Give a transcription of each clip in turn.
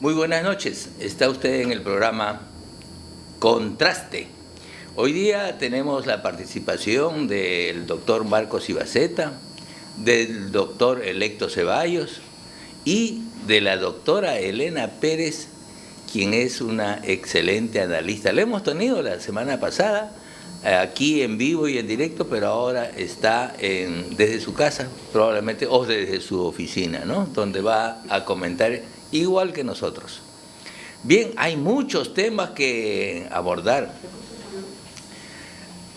Muy buenas noches. Está usted en el programa Contraste. Hoy día tenemos la participación del doctor Marcos Ibaceta, del doctor Electo Ceballos y de la doctora Elena Pérez, quien es una excelente analista. La hemos tenido la semana pasada aquí en vivo y en directo, pero ahora está desde su casa, probablemente, o desde su oficina, ¿no? Donde va a comentar igual que nosotros. Bien, hay muchos temas que abordar,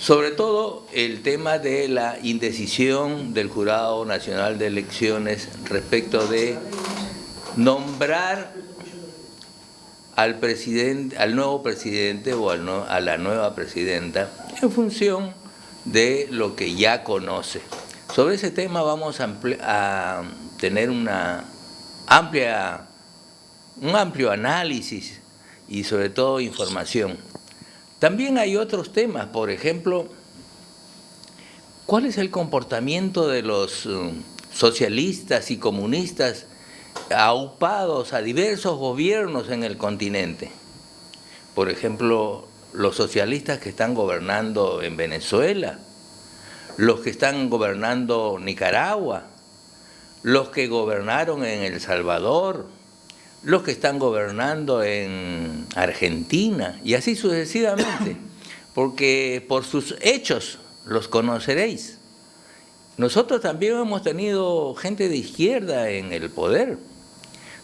sobre todo el tema de la indecisión del Jurado Nacional de Elecciones respecto de nombrar al nuevo presidente o a la nueva presidenta en función de lo que ya conoce. Sobre ese tema vamos a tener un amplio análisis y sobre todo información. También hay otros temas, por ejemplo, ¿cuál es el comportamiento de los socialistas y comunistas aupados a diversos gobiernos en el continente? Por ejemplo, los socialistas que están gobernando en Venezuela, los que están gobernando Nicaragua, los que gobernaron en El Salvador, los que están gobernando en Argentina, y así sucesivamente, porque por sus hechos los conoceréis. Nosotros también hemos tenido gente de izquierda en el poder.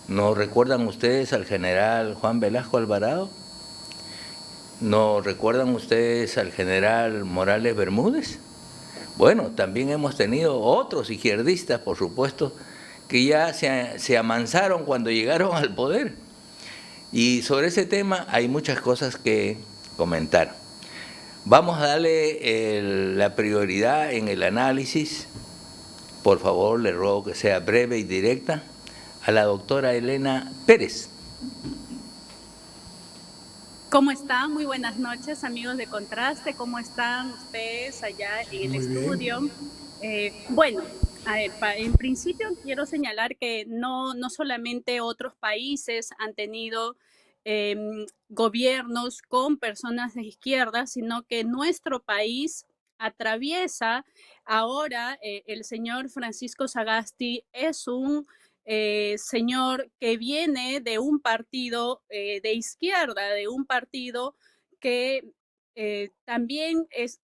¿No recuerdan ustedes al general Juan Velasco Alvarado? ¿No recuerdan ustedes al general Morales Bermúdez? Bueno, también hemos tenido otros izquierdistas, por supuesto, que ya se amansaron cuando llegaron al poder. Y sobre ese tema hay muchas cosas que comentar. Vamos a darle la prioridad en el análisis. Por favor, le ruego que sea breve y directa, a la doctora Elena Pérez. ¿Cómo están? Muy buenas noches, amigos de Contraste. ¿Cómo están ustedes allá en el estudio? Bueno, a ver, en principio quiero señalar que no solamente otros países han tenido gobiernos con personas de izquierda, sino que nuestro país atraviesa ahora, el señor Francisco Sagasti es un señor que viene de un partido de izquierda, de un partido que también es,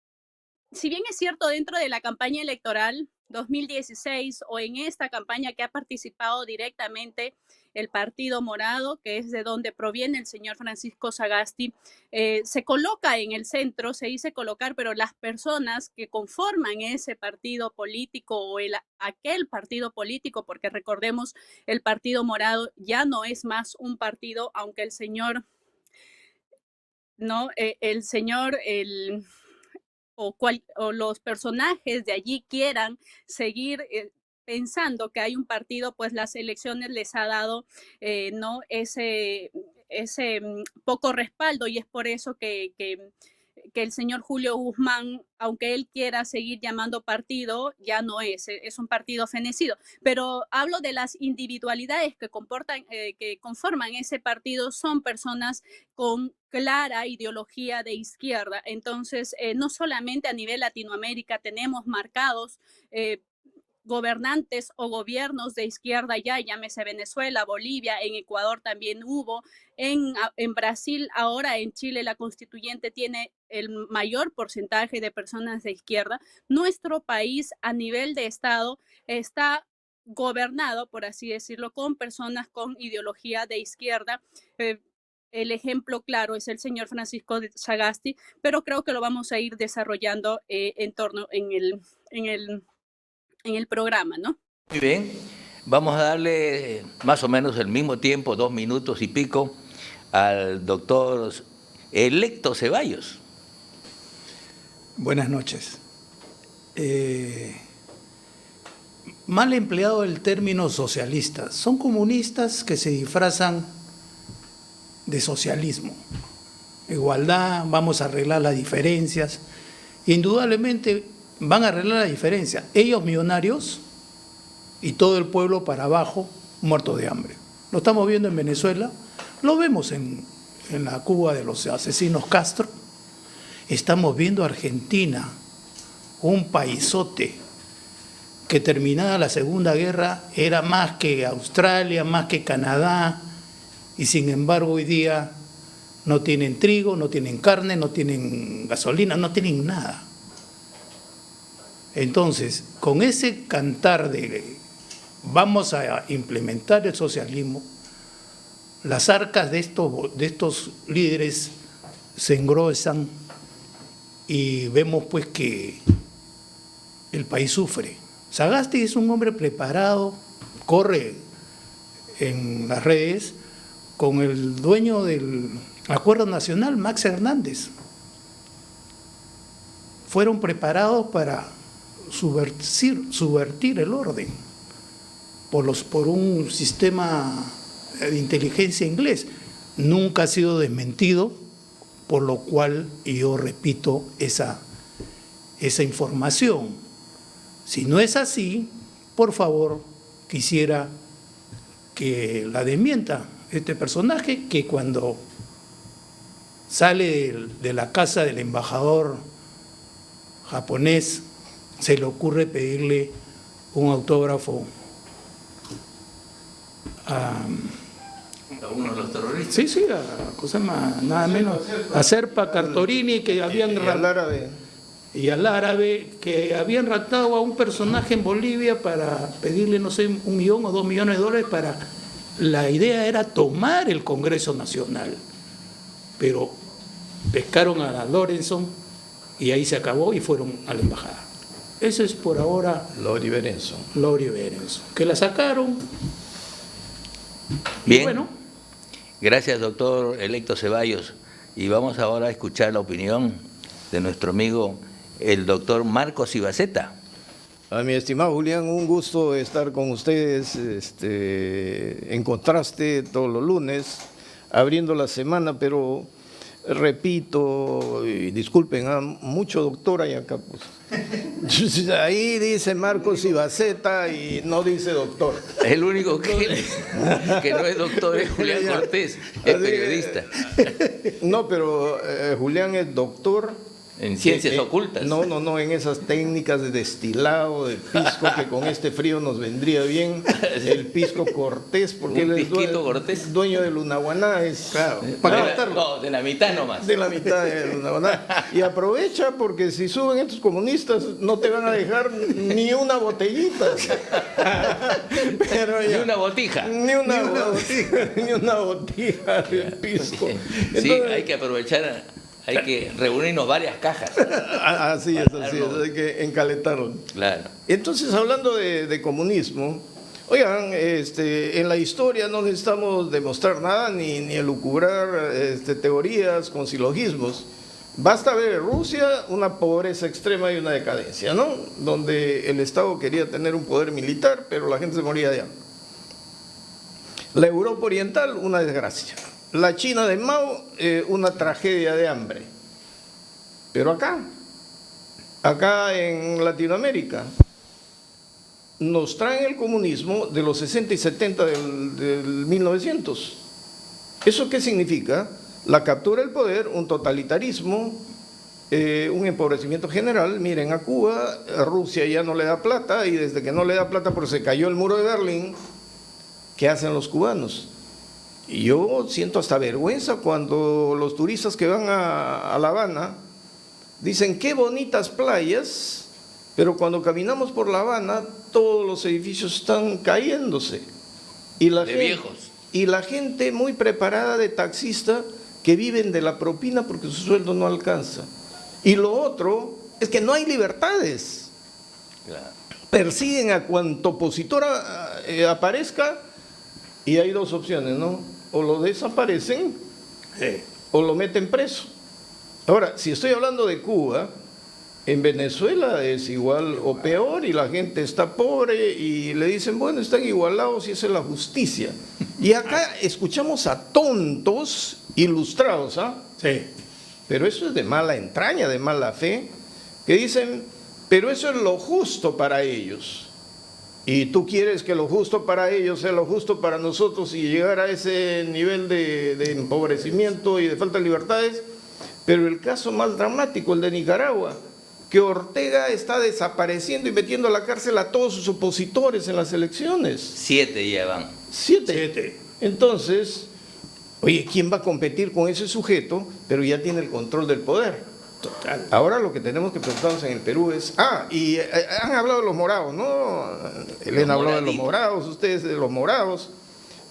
si bien es cierto, dentro de la campaña electoral 2016 o en esta campaña que ha participado directamente el Partido Morado, que es de donde proviene el señor Francisco Sagasti, se coloca en el centro, se dice colocar, pero las personas que conforman ese partido político o aquel partido político, porque recordemos, el Partido Morado ya no es más un partido, aunque el señor, ¿no? El señor, o los personajes de allí quieran seguir pensando que hay un partido, pues las elecciones les ha dado no ese poco respaldo, y es por eso que el señor Julio Guzmán, aunque él quiera seguir llamando partido, ya no es un partido fenecido. Pero hablo de las individualidades que conforman ese partido, son personas con clara ideología de izquierda. Entonces, no solamente a nivel Latinoamérica tenemos marcados gobernantes o gobiernos de izquierda ya, llámese Venezuela, Bolivia, en Ecuador también hubo, en Brasil, ahora en Chile la constituyente tiene el mayor porcentaje de personas de izquierda. Nuestro país a nivel de Estado está gobernado, por así decirlo, con personas con ideología de izquierda. El ejemplo claro es el señor Francisco Sagasti, pero creo que lo vamos a ir desarrollando en el programa, ¿no? Muy bien, vamos a darle más o menos el mismo tiempo, 2 minutos y pico, al doctor Electo Ceballos. Buenas noches. Mal empleado el término socialistas. Son comunistas que se disfrazan de socialismo. Igualdad, vamos a arreglar las diferencias. Indudablemente van a arreglar la diferencia. Ellos millonarios y todo el pueblo para abajo, muerto de hambre. Lo estamos viendo en Venezuela, lo vemos en la Cuba de los asesinos Castro. Estamos viendo Argentina, un paisote que terminada la Segunda Guerra era más que Australia, más que Canadá, y sin embargo hoy día no tienen trigo, no tienen carne, no tienen gasolina, no tienen nada. Entonces, con ese cantar de vamos a implementar el socialismo, las arcas de estos líderes se engruesan y vemos pues que el país sufre. Sagasti es un hombre preparado, corre en las redes con el dueño del Acuerdo Nacional, Max Hernández. Fueron preparados para subvertir el orden por un sistema de inteligencia inglés. Nunca ha sido desmentido, por lo cual yo repito esa información. Si no es así, por favor, quisiera que la desmienta este personaje, que cuando sale de la casa del embajador japonés se le ocurre pedirle un autógrafo a uno de los terroristas. Sí, nada menos a Serpa Cartorini, que habían y al árabe, que habían raptado a un personaje en Bolivia para pedirle, no sé, $1 millón o $2 millones para... La idea era tomar el Congreso Nacional, pero pescaron a Lorenzo y ahí se acabó y fueron a la embajada. Eso es por ahora Lori Berenson, que la sacaron. Bien, y bueno. Gracias, doctor electo Ceballos. Y vamos ahora a escuchar la opinión de nuestro amigo, el doctor Marcos Ibaceta. A mi estimado Julián, un gusto estar con ustedes en Contraste todos los lunes, abriendo la semana, pero repito, y disculpen, mucho doctor hay acá. Pues. Ahí dice Marcos Ibaceta y no dice doctor. El único que no es doctor es Julián Cortés, es periodista. No, pero Julián es doctor. En ciencias ocultas. No, en esas técnicas de destilado, de pisco, que con este frío nos vendría bien. El pisco Cortés, porque él es dueño de Lunahuaná. Claro. No, de la mitad nomás. De la mitad de Lunahuaná. Y aprovecha, porque si suben estos comunistas, no te van a dejar ni una botellita. Pero ya, ni una botija. Ni una botija de pisco. Sí, hay que aprovechar. Hay que reunirnos varias cajas. Así es, hay que encalentarlo. Claro. Entonces, hablando de comunismo, oigan, en la historia no necesitamos demostrar nada ni elucubrar teorías con silogismos. Basta ver en Rusia una pobreza extrema y una decadencia, ¿no? Donde el Estado quería tener un poder militar, pero la gente se moría de hambre. La Europa Oriental, una desgracia. La China de Mao, una tragedia de hambre. Pero acá en Latinoamérica, nos traen el comunismo de los 60 y 70 del 1900. ¿Eso qué significa? La captura del poder, un totalitarismo, un empobrecimiento general. Miren, a Cuba, a Rusia ya no le da plata, y desde que no le da plata porque se cayó el muro de Berlín, ¿qué hacen los cubanos? Y yo siento hasta vergüenza cuando los turistas que van a La Habana dicen qué bonitas playas, pero cuando caminamos por La Habana todos los edificios están cayéndose. Y la gente muy preparada de taxista que viven de la propina porque su sueldo no alcanza. Y lo otro es que no hay libertades. Claro. Persiguen a cuanto opositor aparezca. Y hay dos opciones, ¿no? O lo desaparecen o lo meten preso. Ahora, si estoy hablando de Cuba, en Venezuela es igual o peor, y la gente está pobre y le dicen, bueno, están igualados y esa es la justicia. Y acá escuchamos a tontos ilustrados, ¿ah? Sí. Pero eso es de mala entraña, de mala fe, que dicen, pero eso es lo justo para ellos. y tú quieres que lo justo para ellos sea lo justo para nosotros y llegar a ese nivel de empobrecimiento y de falta de libertades. Pero el caso más dramático, el de Nicaragua, que Ortega está desapareciendo y metiendo a la cárcel a todos sus opositores en las elecciones. 7 llevan. 7. Entonces, oye, ¿quién va a competir con ese sujeto? Pero ya tiene el control del poder. Total. Ahora lo que tenemos que preguntarnos en el Perú es, y han hablado de los morados, ¿no? Elena habló de los morados, ustedes de los morados,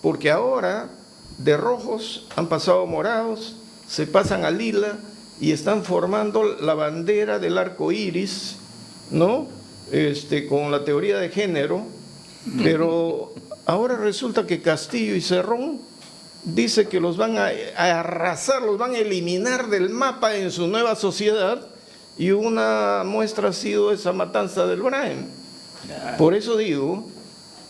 porque ahora de rojos han pasado morados, se pasan a lila y están formando la bandera del arco iris, ¿no? Con la teoría de género, pero ahora resulta que Castillo y Cerrón dice que los van a arrasar, los van a eliminar del mapa en su nueva sociedad, y una muestra ha sido esa matanza del Braem. Por eso digo,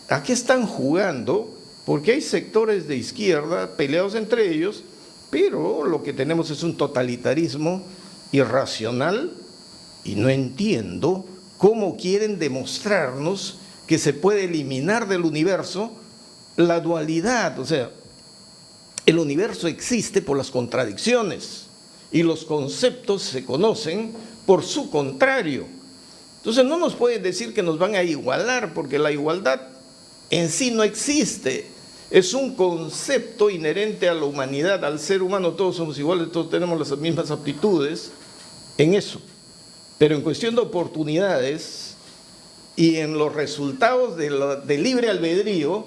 ¿a qué están jugando? Porque hay sectores de izquierda peleados entre ellos, pero lo que tenemos es un totalitarismo irracional, y no entiendo cómo quieren demostrarnos que se puede eliminar del universo la dualidad. O sea, el universo existe por las contradicciones y los conceptos se conocen por su contrario. Entonces no nos pueden decir que nos van a igualar, porque la igualdad en sí no existe. Es un concepto inherente a la humanidad, al ser humano. Todos somos iguales, todos tenemos las mismas aptitudes en eso. Pero en cuestión de oportunidades y en los resultados de libre albedrío,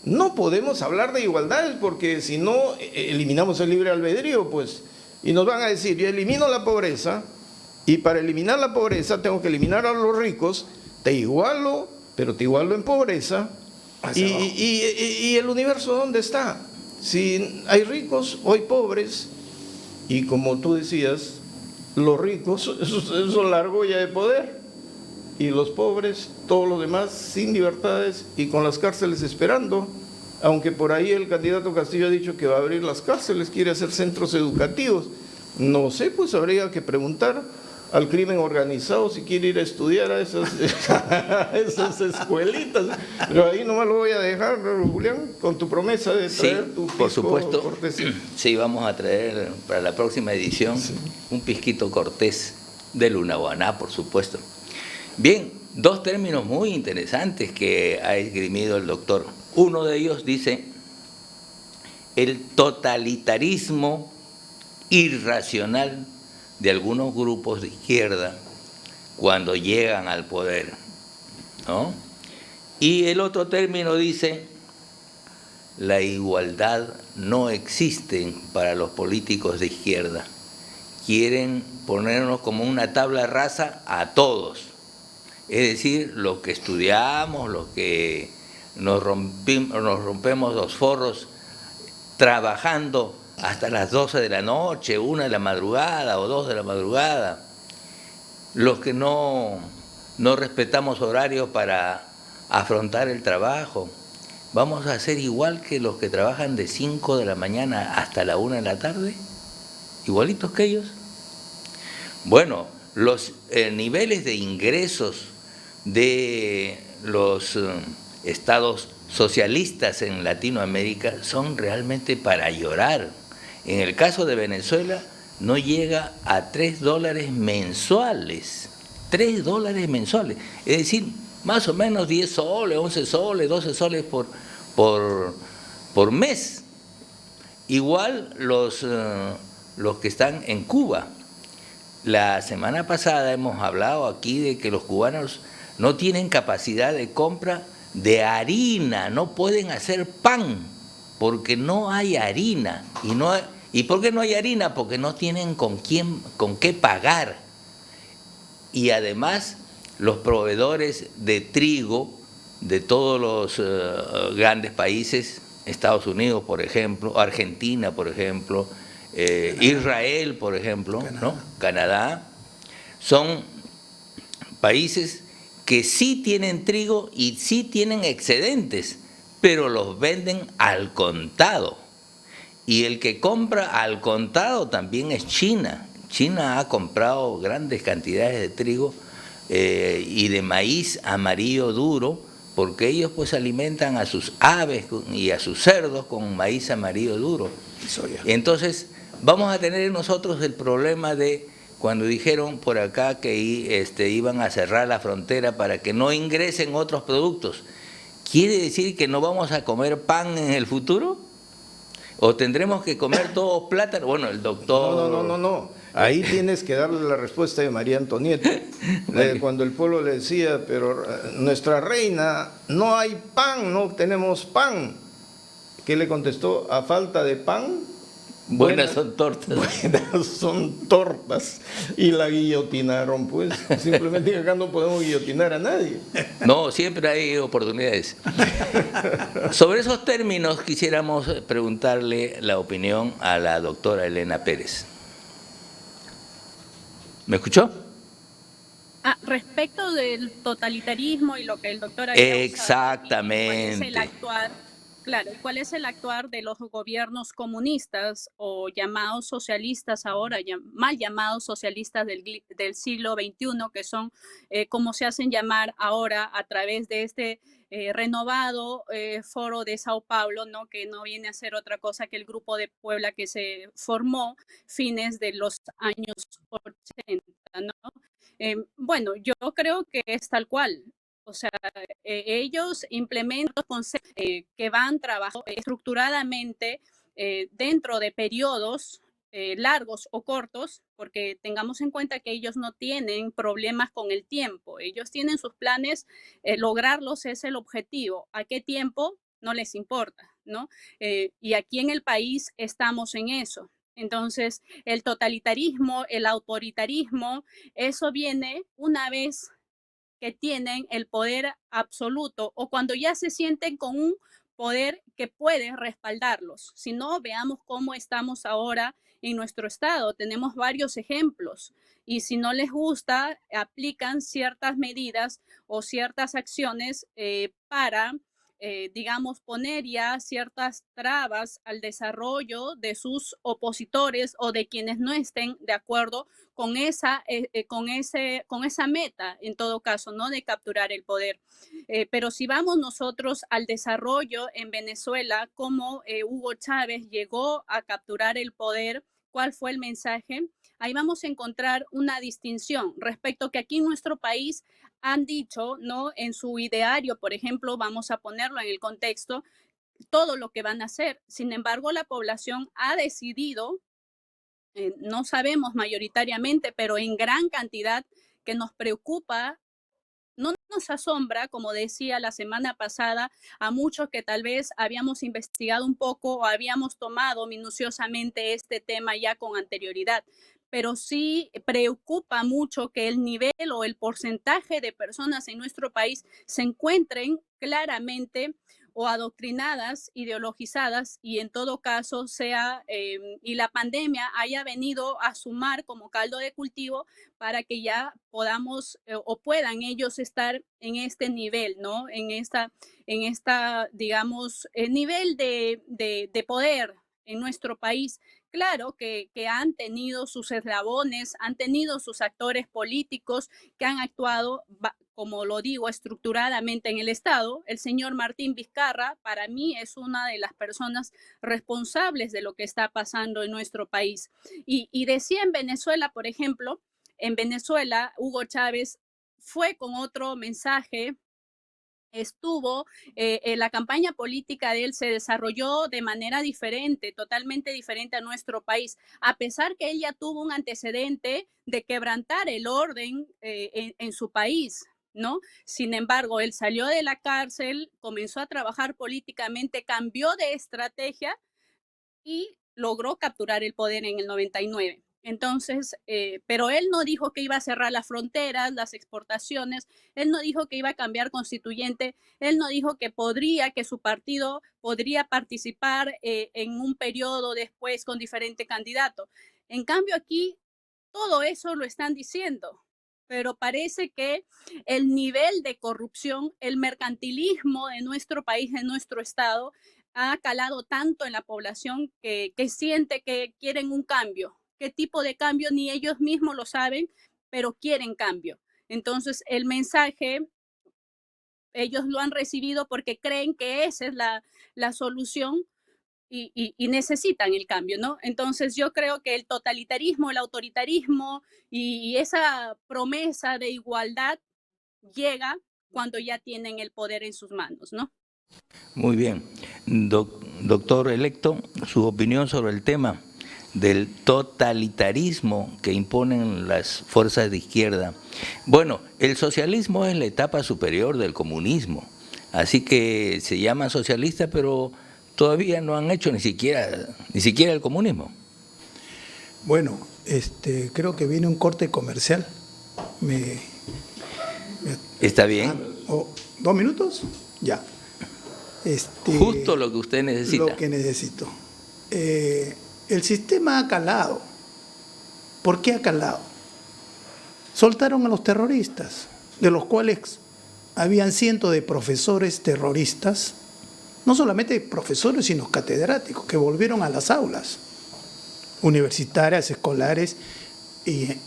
no podemos hablar de igualdades, porque si no eliminamos el libre albedrío, pues, y nos van a decir, yo elimino la pobreza, y para eliminar la pobreza tengo que eliminar a los ricos, te igualo, pero te igualo en pobreza, y el universo ¿dónde está? Si hay ricos o hay pobres, y como tú decías, los ricos, eso largo ya de poder, y los pobres, todos los demás, sin libertades y con las cárceles esperando, aunque por ahí el candidato Castillo ha dicho que va a abrir las cárceles, quiere hacer centros educativos. No sé, pues habría que preguntar al crimen organizado si quiere ir a estudiar a esas escuelitas. Pero ahí nomás lo voy a dejar, Julián, con tu promesa de traer tu pisco, por supuesto, Cortés. Sí, vamos a traer para la próxima edición un pisquito Cortés de Lunahuaná, por supuesto. Bien, 2 términos muy interesantes que ha esgrimido el doctor. Uno de ellos dice el totalitarismo irracional de algunos grupos de izquierda cuando llegan al poder, ¿no? Y el otro término dice la igualdad no existe para los políticos de izquierda. Quieren ponernos como una tabla rasa a todos. Es decir, los que estudiamos, los que nos rompemos los forros trabajando hasta las 12 de la noche, 1 de la madrugada o 2 de la madrugada, los que no respetamos horarios para afrontar el trabajo, ¿vamos a ser igual que los que trabajan de 5 de la mañana hasta la 1 de la tarde? ¿Igualitos que ellos? Bueno, los niveles de ingresos de los estados socialistas en Latinoamérica son realmente para llorar. En el caso de Venezuela no llega a $3 mensuales, $3 mensuales, es decir, más o menos 10 soles, 11 soles, 12 soles por mes. Igual los que están en Cuba. La semana pasada hemos hablado aquí de que los cubanos no tienen capacidad de compra de harina, no pueden hacer pan porque no hay harina. ¿Y por qué no hay harina? Porque no tienen con qué pagar. Y además los proveedores de trigo de todos los grandes países, Estados Unidos, por ejemplo, Argentina, por ejemplo, Israel, por ejemplo, ¿no? Canadá, son países que sí tienen trigo y sí tienen excedentes, pero los venden al contado. Y el que compra al contado también es China. China ha comprado grandes cantidades de trigo y de maíz amarillo duro porque ellos pues alimentan a sus aves y a sus cerdos con maíz amarillo duro. Entonces vamos a tener nosotros el problema de cuando dijeron por acá que iban a cerrar la frontera para que no ingresen otros productos. ¿Quiere decir que no vamos a comer pan en el futuro? ¿O tendremos que comer todo plátano? Bueno, el doctor... No. Ahí tienes que darle la respuesta de María Antonieta, cuando el pueblo le decía, pero nuestra reina, no hay pan, no tenemos pan. ¿Qué le contestó? A falta de pan, buenas son tortas. Buenas son tortas. Y la guillotinaron, pues. Simplemente acá no podemos guillotinar a nadie. No, siempre hay oportunidades. Sobre esos términos quisiéramos preguntarle la opinión a la doctora Elena Pérez. ¿Me escuchó? Respecto del totalitarismo y lo que el doctor había exactamente. ¿cuál es el actuar? Claro, ¿cuál es el actuar de los gobiernos comunistas o llamados socialistas ahora, mal llamados socialistas del siglo XXI, que son como se hacen llamar ahora a través de este renovado foro de Sao Paulo, ¿no? Que no viene a ser otra cosa que el Grupo de Puebla que se formó fines de los años 80, ¿no? Bueno, yo creo que es tal cual. O sea, ellos implementan conceptos que van trabajando estructuradamente dentro de periodos largos o cortos, porque tengamos en cuenta que ellos no tienen problemas con el tiempo. Ellos tienen sus planes, lograrlos es el objetivo. ¿A qué tiempo? No les importa, ¿no? Y aquí en el país estamos en eso. Entonces, el totalitarismo, el autoritarismo, eso viene una vez que tienen el poder absoluto o cuando ya se sienten con un poder que puede respaldarlos. Si no, veamos cómo estamos ahora en nuestro estado. Tenemos varios ejemplos y si no les gusta, aplican ciertas medidas o ciertas acciones para digamos, poner ya ciertas trabas al desarrollo de sus opositores o de quienes no estén de acuerdo con esa meta, en todo caso, ¿no? De capturar el poder. Pero si vamos nosotros al desarrollo en Venezuela, cómo Hugo Chávez llegó a capturar el poder, ¿cuál fue el mensaje? Ahí vamos a encontrar una distinción respecto que aquí en nuestro país han dicho, ¿no? En su ideario, por ejemplo, vamos a ponerlo en el contexto, todo lo que van a hacer. Sin embargo, la población ha decidido, no sabemos mayoritariamente, pero en gran cantidad, que nos preocupa, no nos asombra, como decía la semana pasada, a muchos que tal vez habíamos investigado un poco o habíamos tomado minuciosamente este tema ya con anterioridad, pero sí preocupa mucho que el nivel o el porcentaje de personas en nuestro país se encuentren claramente o adoctrinadas, ideologizadas y en todo caso y la pandemia haya venido a sumar como caldo de cultivo para que ya podamos o puedan ellos estar en este nivel, ¿no? En esta digamos, nivel de poder en nuestro país. Claro que han tenido sus eslabones, han tenido sus actores políticos que han actuado, como lo digo, estructuradamente en el Estado. El señor Martín Vizcarra, para mí, es una de las personas responsables de lo que está pasando en nuestro país. Y decía en Venezuela, por ejemplo, en Venezuela, Hugo Chávez fue con otro mensaje, estuvo, la campaña política de él se desarrolló de manera diferente, totalmente diferente a nuestro país, a pesar que él ya tuvo un antecedente de quebrantar el orden en su país, ¿no? Sin embargo, él salió de la cárcel, comenzó a trabajar políticamente, cambió de estrategia y logró capturar el poder en el 99. Entonces, pero él no dijo que iba a cerrar las fronteras, las exportaciones, él no dijo que iba a cambiar constituyente, él no dijo que su partido podría participar en un periodo después con diferente candidato. En cambio, aquí todo eso lo están diciendo, pero parece que el nivel de corrupción, el mercantilismo de nuestro país, de nuestro estado, ha calado tanto en la población que siente que quieren un cambio. ¿Qué tipo de cambio? Ni ellos mismos lo saben, pero quieren cambio. Entonces, el mensaje ellos lo han recibido porque creen que esa es la solución y necesitan el cambio, ¿no? Entonces yo creo que el totalitarismo, el autoritarismo y esa promesa de igualdad llega cuando ya tienen el poder en sus manos, ¿no? Muy bien. Doctor electo, su opinión sobre el tema del totalitarismo que imponen las fuerzas de izquierda. Bueno, el socialismo es la etapa superior del comunismo, así que se llama socialista, pero todavía no han hecho ni siquiera el comunismo. Bueno, creo que viene un corte comercial. ¿Está bien? 2 minutos, ya. Justo lo que usted necesita. Lo que necesito. El sistema ha calado. ¿Por qué ha calado? Soltaron a los terroristas, de los cuales habían cientos de profesores terroristas, no solamente profesores, sino catedráticos, que volvieron a las aulas universitarias, escolares e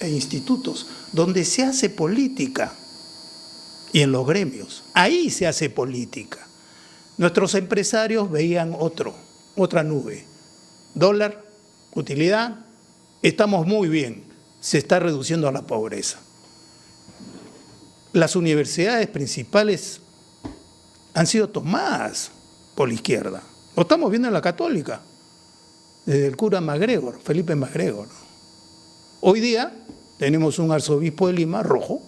institutos, donde se hace política, y en los gremios. Ahí se hace política. Nuestros empresarios veían otra nube. Dólar, utilidad, estamos muy bien, se está reduciendo la pobreza. Las universidades principales han sido tomadas por la izquierda. Lo estamos viendo en la Católica, desde el cura MacGregor, Felipe MacGregor. Hoy día tenemos un arzobispo de Lima, Rojo,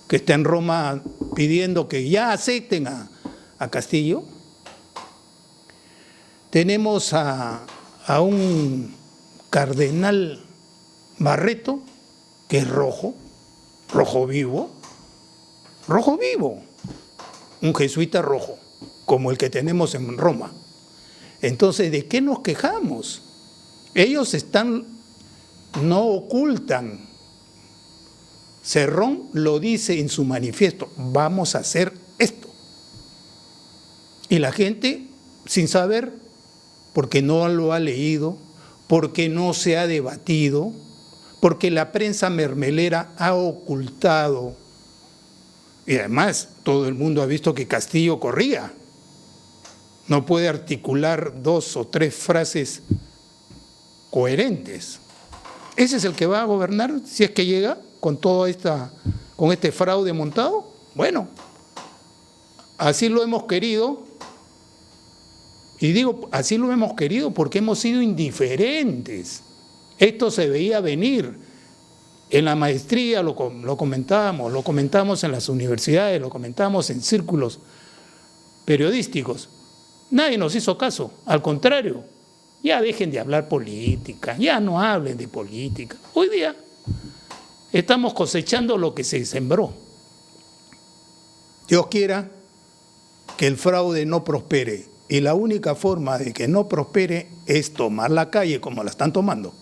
que está en Roma pidiendo que ya acepten a Castillo. Tenemos a un cardenal Barreto, que es rojo vivo, un jesuita rojo, como el que tenemos en Roma. Entonces, ¿de qué nos quejamos? Ellos no ocultan. Cerrón lo dice en su manifiesto, vamos a hacer esto. Y la gente, sin saber, porque no lo ha leído, porque no se ha debatido, porque la prensa mermelera ha ocultado. Y además, todo el mundo ha visto que Castillo corría. No puede articular 2 o 3 frases coherentes. ¿Ese es el que va a gobernar si es que llega con con este fraude montado? Bueno, así lo hemos querido. Y digo, así lo hemos querido porque hemos sido indiferentes. Esto se veía venir. En la maestría lo comentábamos en las universidades, lo comentábamos en círculos periodísticos. Nadie nos hizo caso, al contrario. Ya dejen de hablar política, ya no hablen de política. Hoy día estamos cosechando lo que se sembró. Dios quiera que el fraude no prospere. Y la única forma de que no prospere es tomar la calle como la están tomando.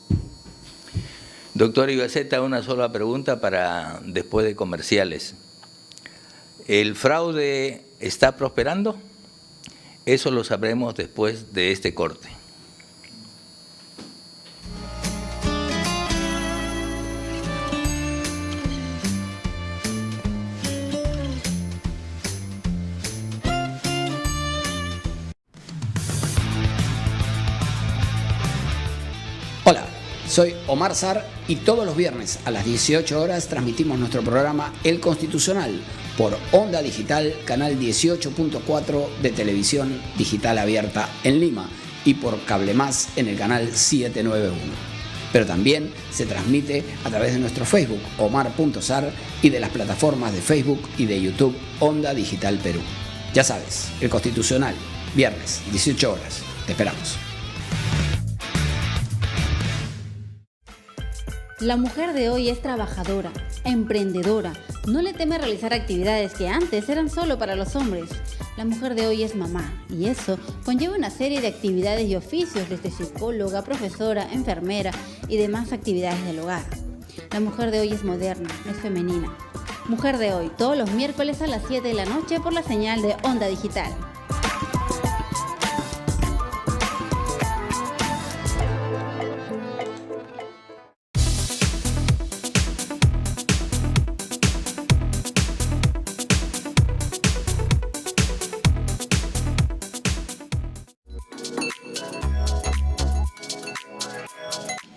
Doctor Ibaceta, una sola pregunta para después de comerciales. ¿El fraude está prosperando? Eso lo sabremos después de este corte. Hola, soy Omar Sar y todos los viernes a las 18 horas transmitimos nuestro programa El Constitucional por Onda Digital, canal 18.4 de televisión digital abierta en Lima y por Cable Más en el canal 791. Pero también se transmite a través de nuestro Facebook, Omar.Sar, y de las plataformas de Facebook y de YouTube Onda Digital Perú. Ya sabes, El Constitucional, viernes, 18 horas. Te esperamos. La mujer de hoy es trabajadora, emprendedora, no le teme realizar actividades que antes eran solo para los hombres. La mujer de hoy es mamá y eso conlleva una serie de actividades y oficios desde psicóloga, profesora, enfermera y demás actividades del hogar. La mujer de hoy es moderna, es femenina. Mujer de hoy, todos los miércoles a las 7 de la noche por la señal de Onda Digital.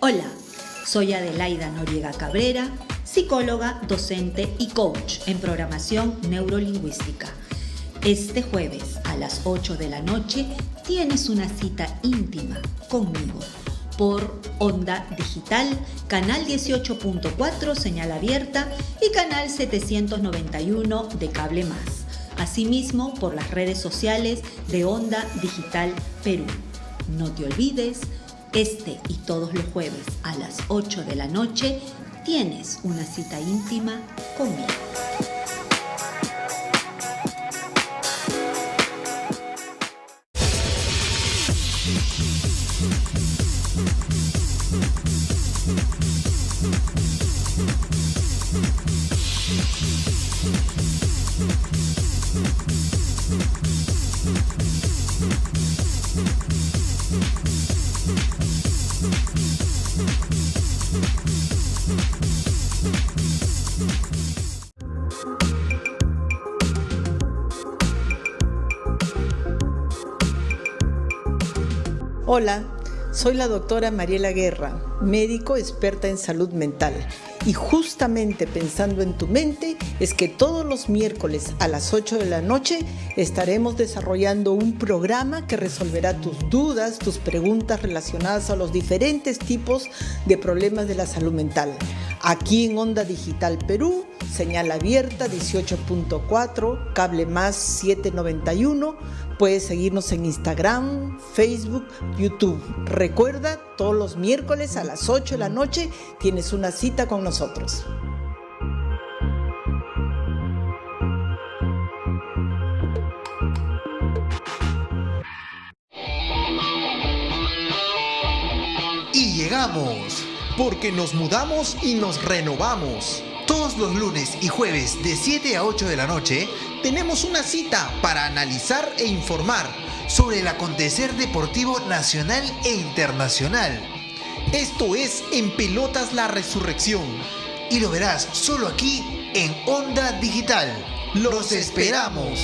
Hola, soy Adelaida Noriega Cabrera, psicóloga, docente y coach en programación neurolingüística. Este jueves a las 8 de la noche tienes una cita íntima conmigo por Onda Digital, canal 18.4 señal abierta y canal 791 de Cable Más. Asimismo por las redes sociales de Onda Digital Perú. No te olvides, este y todos los jueves a las 8 de la noche tienes una cita íntima conmigo. Hola, soy la doctora Mariela Guerra, médico experta en salud mental. Y justamente pensando en tu mente es que todos los miércoles a las 8 de la noche estaremos desarrollando un programa que resolverá tus dudas, tus preguntas relacionadas a los diferentes tipos de problemas de la salud mental. Aquí en Onda Digital Perú, señal abierta 18.4, cable más 791. Puedes seguirnos en Instagram, Facebook, YouTube. Recuerda, todos los miércoles a las 8 de la noche tienes una cita con nosotros. Y llegamos, porque nos mudamos y nos renovamos. Todos los lunes y jueves de 7 a 8 de la noche tenemos una cita para analizar e informar sobre el acontecer deportivo nacional e internacional. Esto es En Pelotas la Resurrección y lo verás solo aquí en Onda Digital. ¡Los esperamos!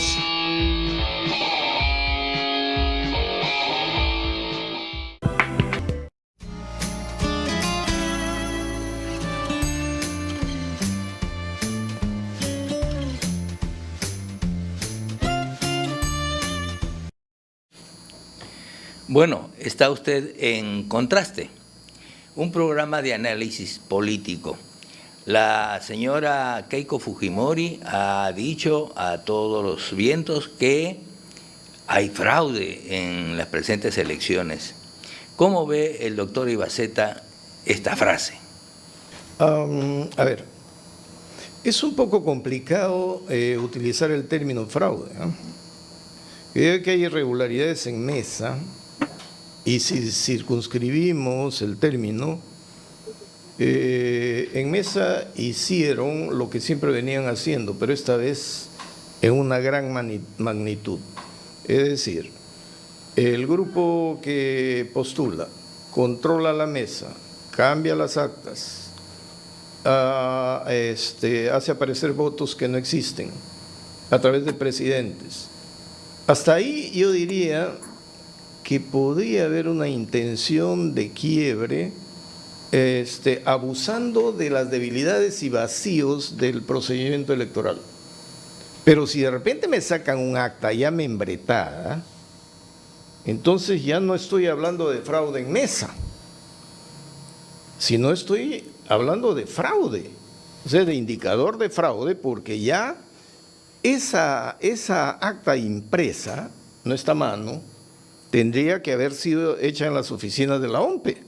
Bueno, está usted en Contraste, un programa de análisis político. La señora Keiko Fujimori ha dicho a todos los vientos que hay fraude en las presentes elecciones. ¿Cómo ve el doctor Ibaceta esta frase? A ver, es un poco complicado utilizar el término fraude, ¿no? Creo que hay irregularidades en mesa. Y si circunscribimos el término, en mesa hicieron lo que siempre venían haciendo, pero esta vez en una gran magnitud. Es decir, el grupo que postula, controla la mesa, cambia las actas, hace aparecer votos que no existen a través de presidentes. Hasta ahí yo diría que podría haber una intención de quiebre, abusando de las debilidades y vacíos del procedimiento electoral. Pero si de repente me sacan un acta ya membretada, entonces ya no estoy hablando de fraude en mesa, sino estoy hablando de fraude, o sea, de indicador de fraude, porque ya esa acta impresa, no está a mano, tendría que haber sido hecha en las oficinas de la OMPE,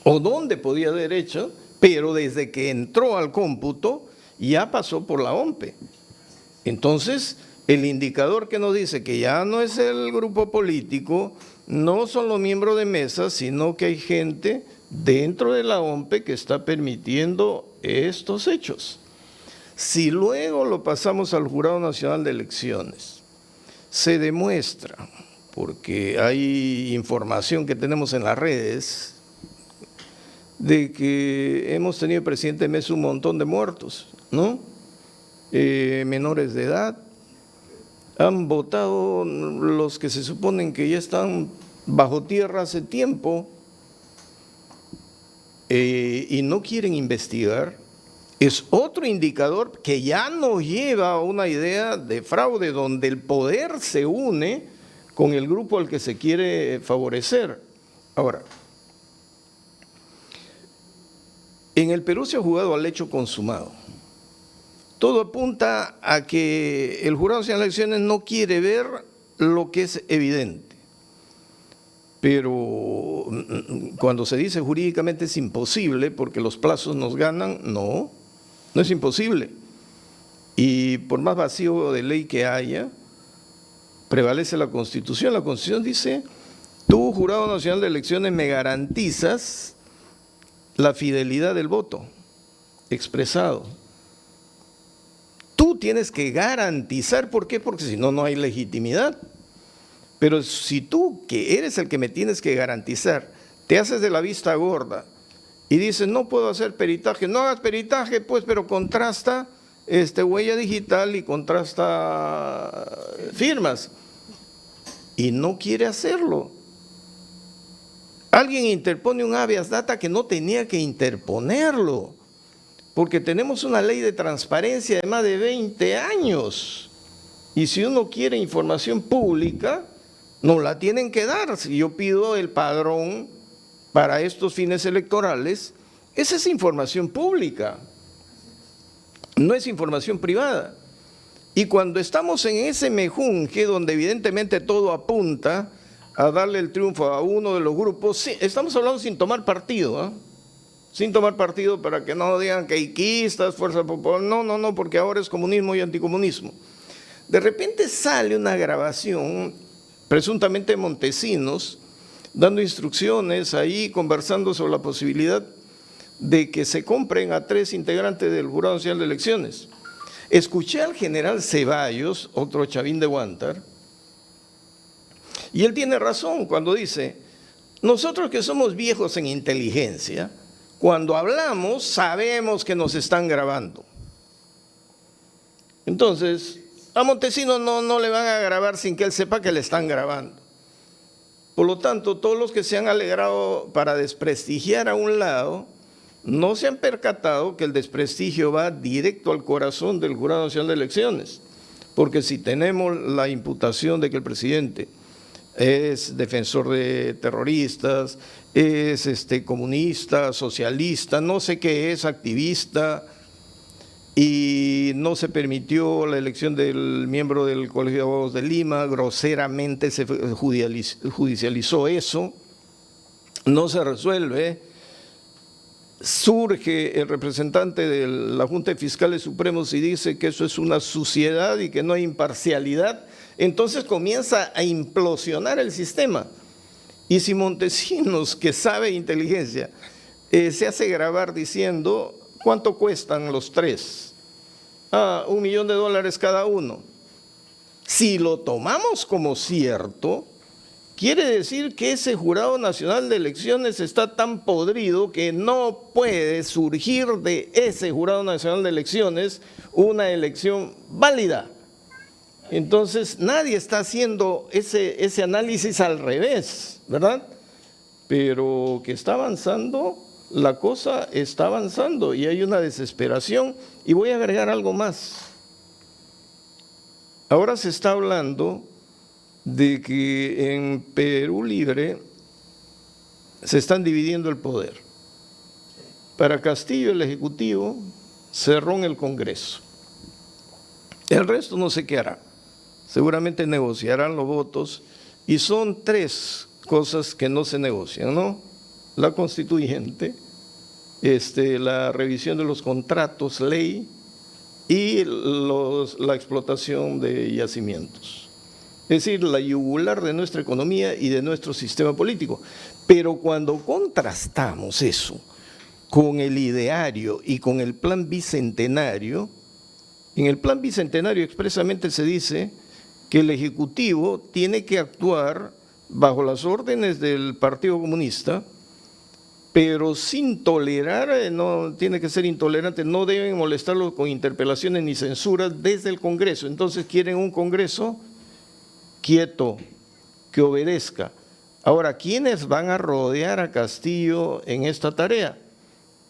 o donde podía haber hecho, pero desde que entró al cómputo ya pasó por la OMPE. Entonces, el indicador que nos dice que ya no es el grupo político, no son los miembros de mesa, sino que hay gente dentro de la OMPE que está permitiendo estos hechos. Si luego lo pasamos al Jurado Nacional de Elecciones, se demuestra, porque hay información que tenemos en las redes, de que hemos tenido, presidente Mesa, un montón de muertos, ¿no? Menores de edad, han votado los que se suponen que ya están bajo tierra hace tiempo, y no quieren investigar, es otro indicador que ya nos lleva a una idea de fraude donde el poder se une con el grupo al que se quiere favorecer. Ahora, en el Perú se ha jugado al hecho consumado. Todo apunta a que el Jurado Nacional de Elecciones no quiere ver lo que es evidente. Pero cuando se dice jurídicamente es imposible porque los plazos nos ganan, no es imposible. Y por más vacío de ley que haya, prevalece la Constitución. La Constitución dice, tú, Jurado Nacional de Elecciones, me garantizas la fidelidad del voto expresado. Tú tienes que garantizar, ¿por qué? Porque si no, no hay legitimidad. Pero si tú, que eres el que me tienes que garantizar, te haces de la vista gorda y dices, no puedo hacer peritaje, no hagas peritaje, pues, pero contrasta huella digital y contrasta firmas. Y no quiere hacerlo. Alguien interpone un habeas data que no tenía que interponerlo, porque tenemos una ley de transparencia de más de 20 años. Y si uno quiere información pública, nos la tienen que dar. Si yo pido el padrón para estos fines electorales, esa es información pública, no es información privada. Y cuando estamos en ese mejunje donde evidentemente todo apunta a darle el triunfo a uno de los grupos, sí, estamos hablando sin tomar partido, sin tomar partido para que no digan que haiquistas, Fuerza Popular, no, porque ahora es comunismo y anticomunismo. De repente sale una grabación, presuntamente de Montesinos, dando instrucciones ahí, conversando sobre la posibilidad de que se compren a 3 integrantes del Jurado Nacional de Elecciones. Escuché al general Ceballos, otro chavín de Huántar, y él tiene razón cuando dice, nosotros que somos viejos en inteligencia, cuando hablamos sabemos que nos están grabando. Entonces, a Montesinos no le van a grabar sin que él sepa que le están grabando. Por lo tanto, todos los que se han alegrado para desprestigiar a un lado, no se han percatado que el desprestigio va directo al corazón del Jurado Nacional de Elecciones, porque si tenemos la imputación de que el presidente es defensor de terroristas, es comunista, socialista, no sé qué es, activista, y no se permitió la elección del miembro del Colegio de Abogados de Lima, groseramente se judicializó eso, no se resuelve. Surge el representante de la Junta de Fiscales Supremos y dice que eso es una suciedad y que no hay imparcialidad, entonces comienza a implosionar el sistema. Y si Montesinos, que sabe inteligencia, se hace grabar diciendo, ¿cuánto cuestan los 3? $1 millón cada uno. Si lo tomamos como cierto, quiere decir que ese Jurado Nacional de Elecciones está tan podrido que no puede surgir de ese Jurado Nacional de Elecciones una elección válida. Entonces, nadie está haciendo ese análisis al revés, ¿verdad? Pero que está avanzando, la cosa está avanzando y hay una desesperación. Y voy a agregar algo más. Ahora se está hablando de que en Perú Libre se están dividiendo el poder. Para Castillo el Ejecutivo, Cerrón el Congreso. El resto no sé qué hará. Seguramente negociarán los votos y son 3 cosas que no se negocian, ¿no? La constituyente, la revisión de los contratos, ley, y la explotación de yacimientos. Es decir, la yugular de nuestra economía y de nuestro sistema político. Pero cuando contrastamos eso con el ideario y con el plan bicentenario, en el plan bicentenario expresamente se dice que el Ejecutivo tiene que actuar bajo las órdenes del Partido Comunista, pero sin tolerar, no tiene que ser intolerante, no deben molestarlo con interpelaciones ni censuras desde el Congreso. Entonces quieren un Congreso quieto, que obedezca. Ahora, ¿quiénes van a rodear a Castillo en esta tarea?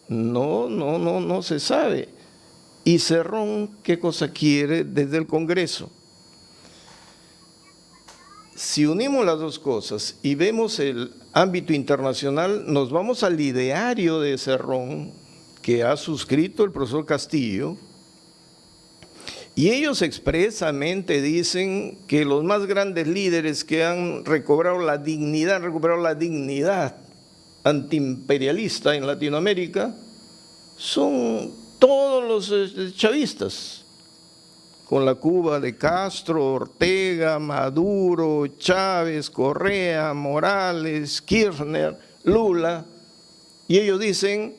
No se sabe. Y Cerrón, ¿qué cosa quiere desde el Congreso? Si unimos las dos cosas y vemos el ámbito internacional, nos vamos al ideario de Cerrón, que ha suscrito el profesor Castillo, y ellos expresamente dicen que los más grandes líderes que han recobrado la dignidad antiimperialista en Latinoamérica son todos los chavistas, con la Cuba de Castro, Ortega, Maduro, Chávez, Correa, Morales, Kirchner, Lula, y ellos dicen,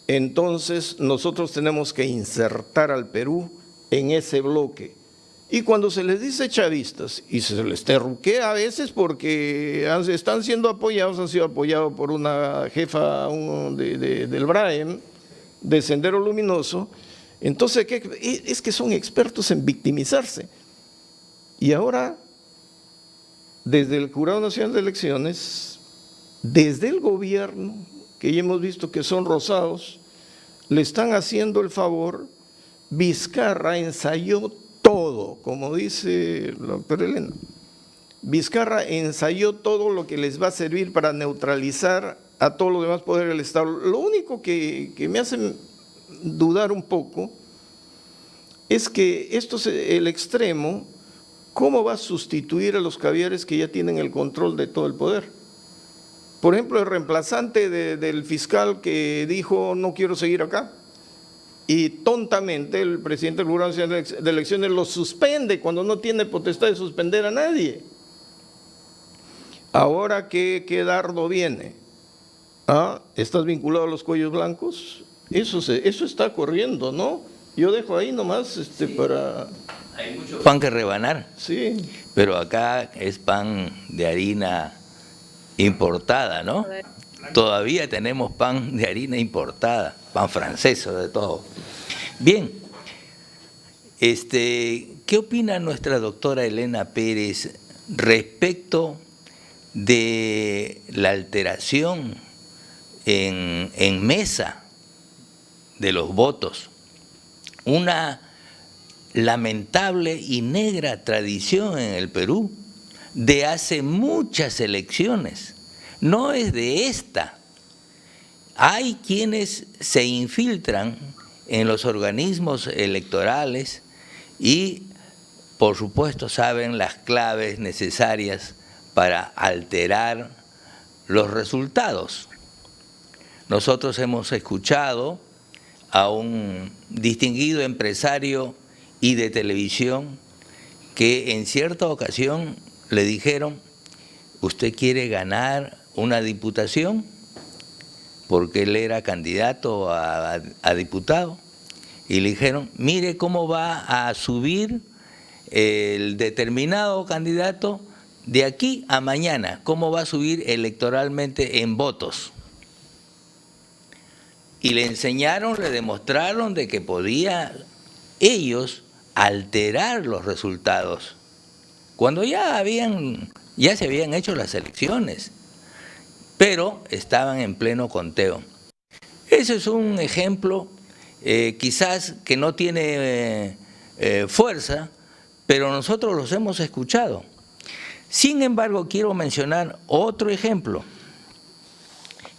entonces nosotros tenemos que insertar al Perú en ese bloque. Y cuando se les dice chavistas, y se les terruquea a veces porque están siendo apoyados, han sido apoyados por una jefa del BRAEM, de Sendero Luminoso, entonces es que son expertos en victimizarse. Y ahora, desde el Jurado Nacional de Elecciones, desde el gobierno, que ya hemos visto que son rosados, le están haciendo el favor. Vizcarra ensayó todo, como dice la doctora Elena. Vizcarra ensayó todo lo que les va a servir para neutralizar a todos los demás poderes del Estado. Lo único que me hace dudar un poco es que esto es el extremo, ¿cómo va a sustituir a los caviares que ya tienen el control de todo el poder? Por ejemplo, el reemplazante del fiscal que dijo no quiero seguir acá, y tontamente el presidente del Jurado Nacional de Elecciones lo suspende cuando no tiene potestad de suspender a nadie. Ahora, ¿qué dardo viene? ¿Estás vinculado a los cuellos blancos? Eso está corriendo, ¿no? Yo dejo ahí nomás para… Hay mucho pan que rebanar. Sí. Pero acá es pan de harina importada, ¿no? Todavía tenemos pan de harina importada, pan francés sobre todo. Bien, ¿qué opina nuestra doctora Elena Pérez respecto de la alteración en mesa de los votos? Una lamentable y negra tradición en el Perú de hace muchas elecciones. No es de esta. Hay quienes se infiltran en los organismos electorales y, por supuesto, saben las claves necesarias para alterar los resultados. Nosotros hemos escuchado a un distinguido empresario y de televisión que en cierta ocasión le dijeron: ¿usted quiere ganar una diputación? Porque él era candidato a diputado. Y le dijeron: mire cómo va a subir el determinado candidato de aquí a mañana, cómo va a subir electoralmente en votos. Y le enseñaron, le demostraron de que podía ellos alterar los resultados, cuando ya se habían hecho las elecciones, pero estaban en pleno conteo. Ese es un ejemplo, quizás que no tiene fuerza, pero nosotros los hemos escuchado. Sin embargo, quiero mencionar otro ejemplo,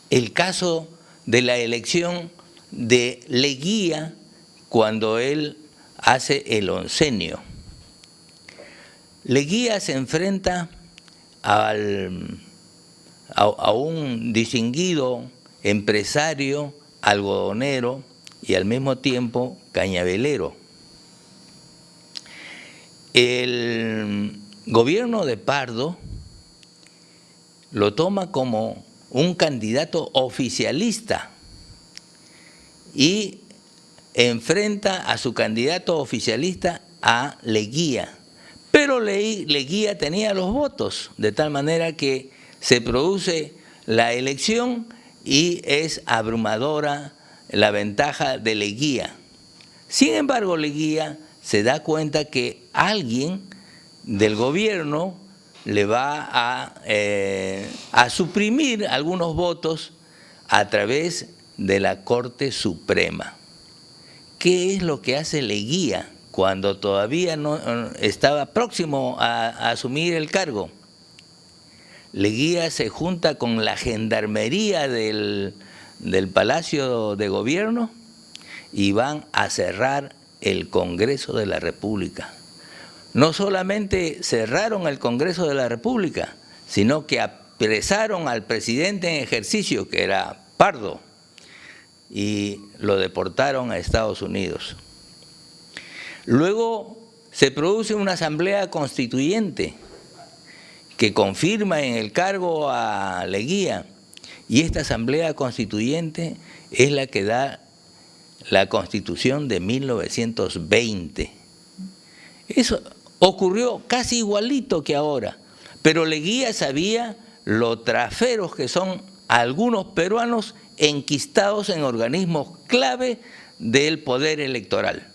el caso de la elección de Leguía cuando él hace el oncenio. Leguía se enfrenta a un distinguido empresario algodonero y al mismo tiempo cañavelero. El gobierno de Pardo lo toma como un candidato oficialista y enfrenta a su candidato oficialista a Leguía. Pero Leguía tenía los votos, de tal manera que se produce la elección y es abrumadora la ventaja de Leguía. Sin embargo, Leguía se da cuenta que alguien del gobierno le va a suprimir algunos votos a través de la Corte Suprema. ¿Qué es lo que hace Leguía cuando todavía no estaba próximo a asumir el cargo? Leguía se junta con la gendarmería del Palacio de Gobierno y van a cerrar el Congreso de la República. No solamente cerraron el Congreso de la República, sino que apresaron al presidente en ejercicio, que era Pardo, y lo deportaron a Estados Unidos. Luego se produce una asamblea constituyente que confirma en el cargo a Leguía, y esta asamblea constituyente es la que da la Constitución de 1920. Eso ocurrió casi igualito que ahora, pero Leguía sabía lo traferos que son algunos peruanos enquistados en organismos clave del poder electoral.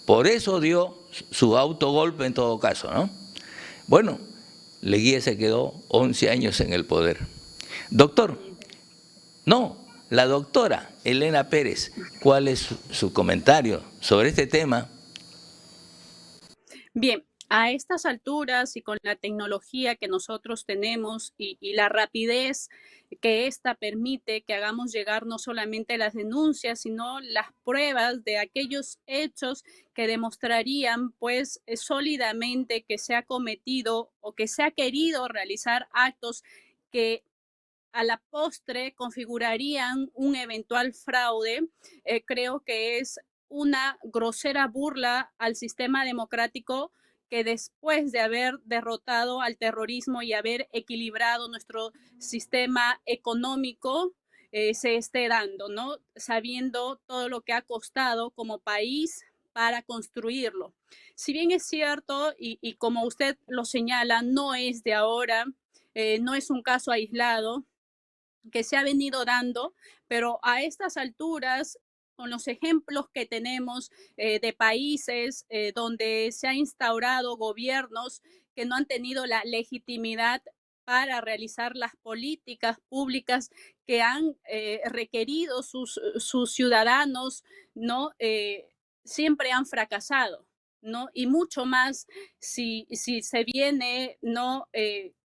Por eso dio su autogolpe en todo caso, ¿no? Bueno, Leguía se quedó 11 años en el poder. La doctora Elena Pérez, ¿cuál es su comentario sobre este tema? Bien, a estas alturas y con la tecnología que nosotros tenemos y la rapidez que ésta permite que hagamos llegar no solamente las denuncias, sino las pruebas de aquellos hechos que demostrarían pues sólidamente que se ha cometido o que se ha querido realizar actos que a la postre configurarían un eventual fraude. Creo que es una grosera burla al sistema democrático que después de haber derrotado al terrorismo y haber equilibrado nuestro sistema económico, se esté dando, ¿no? Sabiendo todo lo que ha costado como país para construirlo. Si bien es cierto, y como usted lo señala, no es de ahora, no es un caso aislado que se ha venido dando, pero a estas alturas, con los ejemplos que tenemos de países donde se han instaurado gobiernos que no han tenido la legitimidad para realizar las políticas públicas que han requerido sus ciudadanos, ¿no? Siempre han fracasado, ¿no? Y mucho más si se viene, ¿no?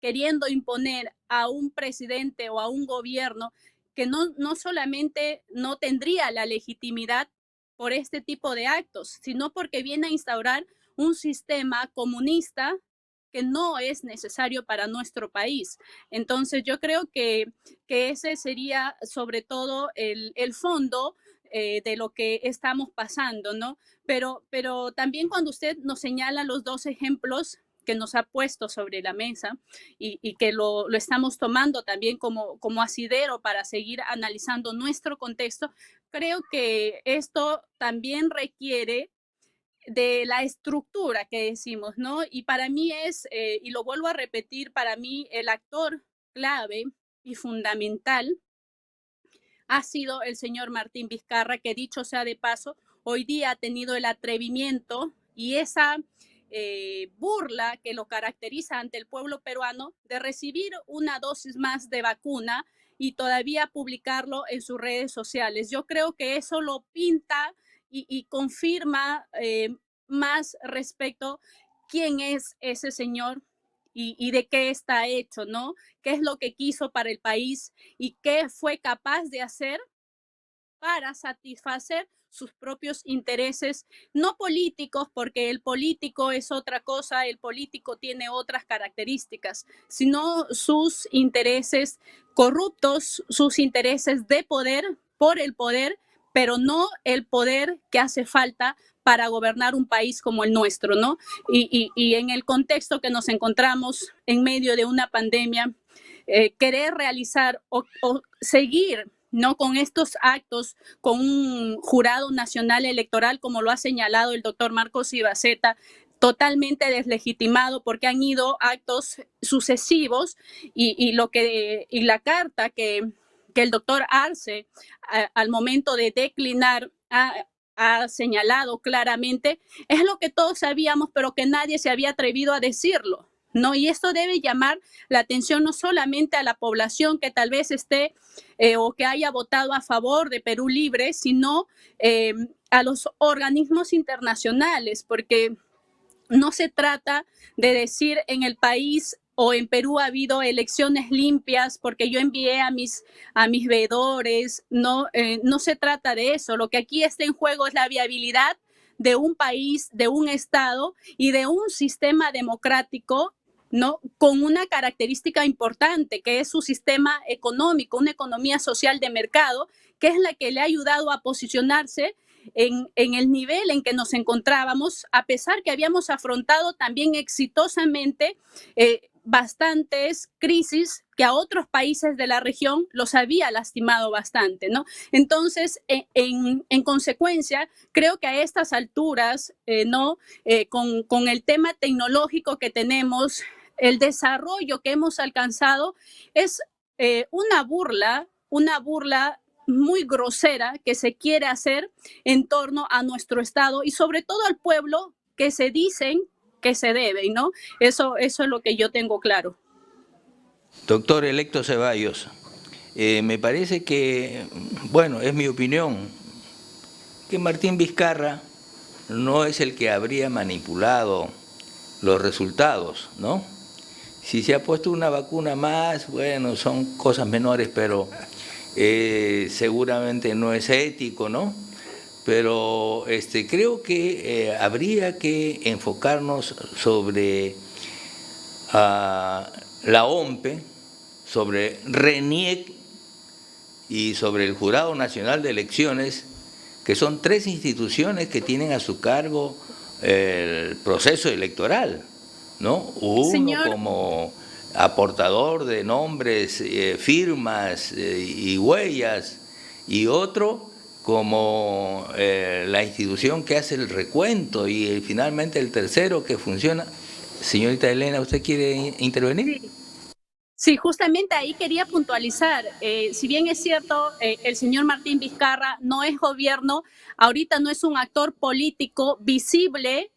Queriendo imponer a un presidente o a un gobierno que no solamente no tendría la legitimidad por este tipo de actos, sino porque viene a instaurar un sistema comunista que no es necesario para nuestro país. Entonces yo creo que ese sería sobre todo el fondo de lo que estamos pasando, ¿no? Pero también cuando usted nos señala los dos ejemplos que nos ha puesto sobre la mesa y que lo estamos tomando también como asidero para seguir analizando nuestro contexto, creo que esto también requiere de la estructura que decimos, ¿no? Y para mí es, y lo vuelvo a repetir, para mí el actor clave y fundamental ha sido el señor Martín Vizcarra, que dicho sea de paso, hoy día ha tenido el atrevimiento y esa burla que lo caracteriza ante el pueblo peruano de recibir una dosis más de vacuna y todavía publicarlo en sus redes sociales. Yo creo que eso lo pinta y confirma más respecto quién es ese señor y de qué está hecho, ¿no? ¿Qué es lo que quiso para el país y qué fue capaz de hacer para satisfacer sus propios intereses, no políticos, porque el político es otra cosa, el político tiene otras características, sino sus intereses corruptos, sus intereses de poder, por el poder, pero no el poder que hace falta para gobernar un país como el nuestro, ¿no? Y en el contexto que nos encontramos en medio de una pandemia, querer realizar o seguir, ¿no? Con estos actos, con un jurado nacional electoral, como lo ha señalado el doctor Marcos Ibaceta, totalmente deslegitimado porque han ido actos sucesivos y la carta que el doctor Arce al momento de declinar ha señalado claramente, es lo que todos sabíamos, pero que nadie se había atrevido a decirlo, ¿no? Y esto debe llamar la atención no solamente a la población que tal vez esté o que haya votado a favor de Perú Libre, sino a los organismos internacionales, porque no se trata de decir en el país o en Perú ha habido elecciones limpias porque yo envié a mis veedores, no, no se trata de eso. Lo que aquí está en juego es la viabilidad de un país, de un Estado y de un sistema democrático, ¿no? Con una característica importante, que es su sistema económico, una economía social de mercado, que es la que le ha ayudado a posicionarse en el nivel en que nos encontrábamos, a pesar que habíamos afrontado también exitosamente bastantes crisis que a otros países de la región los había lastimado bastante, ¿no? Entonces, en consecuencia, creo que a estas alturas, ¿no? Con el tema tecnológico que tenemos, el desarrollo que hemos alcanzado es una burla muy grosera que se quiere hacer en torno a nuestro Estado y sobre todo al pueblo que se dicen que se debe, ¿no? Eso es lo que yo tengo claro. Doctor electo Ceballos, me parece que, bueno, es mi opinión, que Martín Vizcarra no es el que habría manipulado los resultados, ¿no? Si se ha puesto una vacuna más, bueno, son cosas menores, pero seguramente no es ético, ¿no? Pero creo que habría que enfocarnos sobre la OMPE, sobre RENIEC y sobre el Jurado Nacional de Elecciones, que son tres instituciones que tienen a su cargo el proceso electoral, ¿no? Uno Señor, como aportador de nombres, firmas y huellas, y otro como la institución que hace el recuento, y finalmente el tercero que funciona. Señorita Elena, ¿usted quiere intervenir? Sí, justamente ahí quería puntualizar. Si bien es cierto, el señor Martín Vizcarra no es gobierno, ahorita no es un actor político visible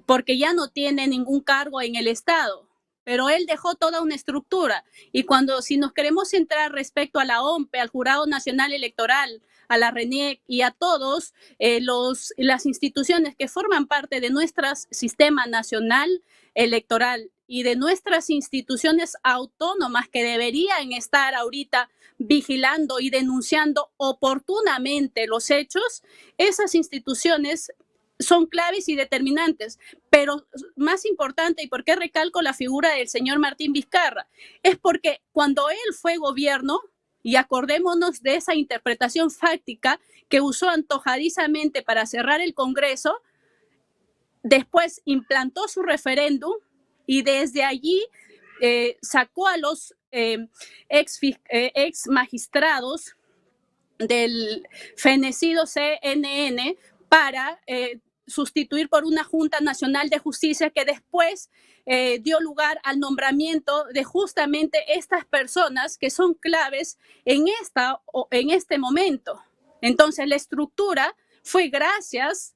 porque ya no tiene ningún cargo en el Estado, pero él dejó toda una estructura. Y si nos queremos centrar respecto a la OMPE, al Jurado Nacional Electoral, a la RENIEC y a todos las instituciones que forman parte de nuestro sistema nacional electoral y de nuestras instituciones autónomas que deberían estar ahorita vigilando y denunciando oportunamente los hechos, esas instituciones son claves y determinantes. Pero más importante, ¿y por qué recalco la figura del señor Martín Vizcarra? Es porque cuando él fue gobierno, y acordémonos de esa interpretación fáctica que usó antojadizamente para cerrar el Congreso, después implantó su referéndum y desde allí sacó a los ex magistrados del fenecido CNN para sustituir por una Junta Nacional de Justicia que después dio lugar al nombramiento de justamente estas personas que son claves en este momento. Entonces, la estructura fue gracias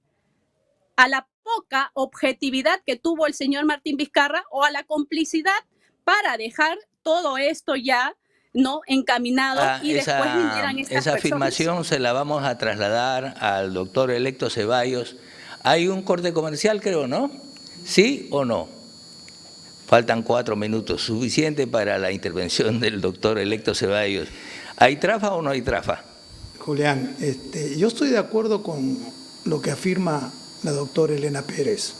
a la poca objetividad que tuvo el señor Martín Vizcarra o a la complicidad para dejar todo esto ya no encaminado y después vinieran estas esa afirmación se la vamos a trasladar al doctor electo Ceballos. Hay un corte comercial, creo, ¿no? ¿Sí o no? Faltan 4 minutos, suficiente para la intervención del doctor electo Ceballos. ¿Hay trafa o no hay trafa? Julián, yo estoy de acuerdo con lo que afirma la doctora Elena Pérez.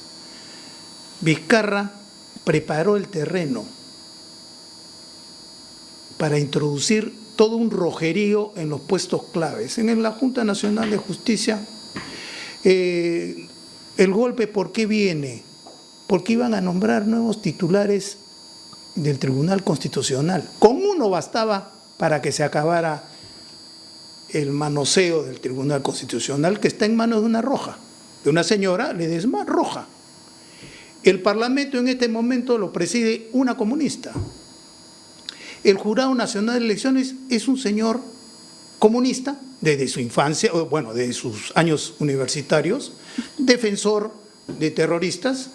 Vizcarra preparó el terreno para introducir todo un rojerío en los puestos claves. En la Junta Nacional de Justicia, el golpe, ¿por qué viene? Porque iban a nombrar nuevos titulares del Tribunal Constitucional. Con uno bastaba para que se acabara el manoseo del Tribunal Constitucional, que está en manos de una roja, de una señora Ledesma Roja. El Parlamento en este momento lo preside una comunista. El Jurado Nacional de Elecciones es un señor comunista desde su infancia, bueno, desde sus años universitarios, defensor de terroristas,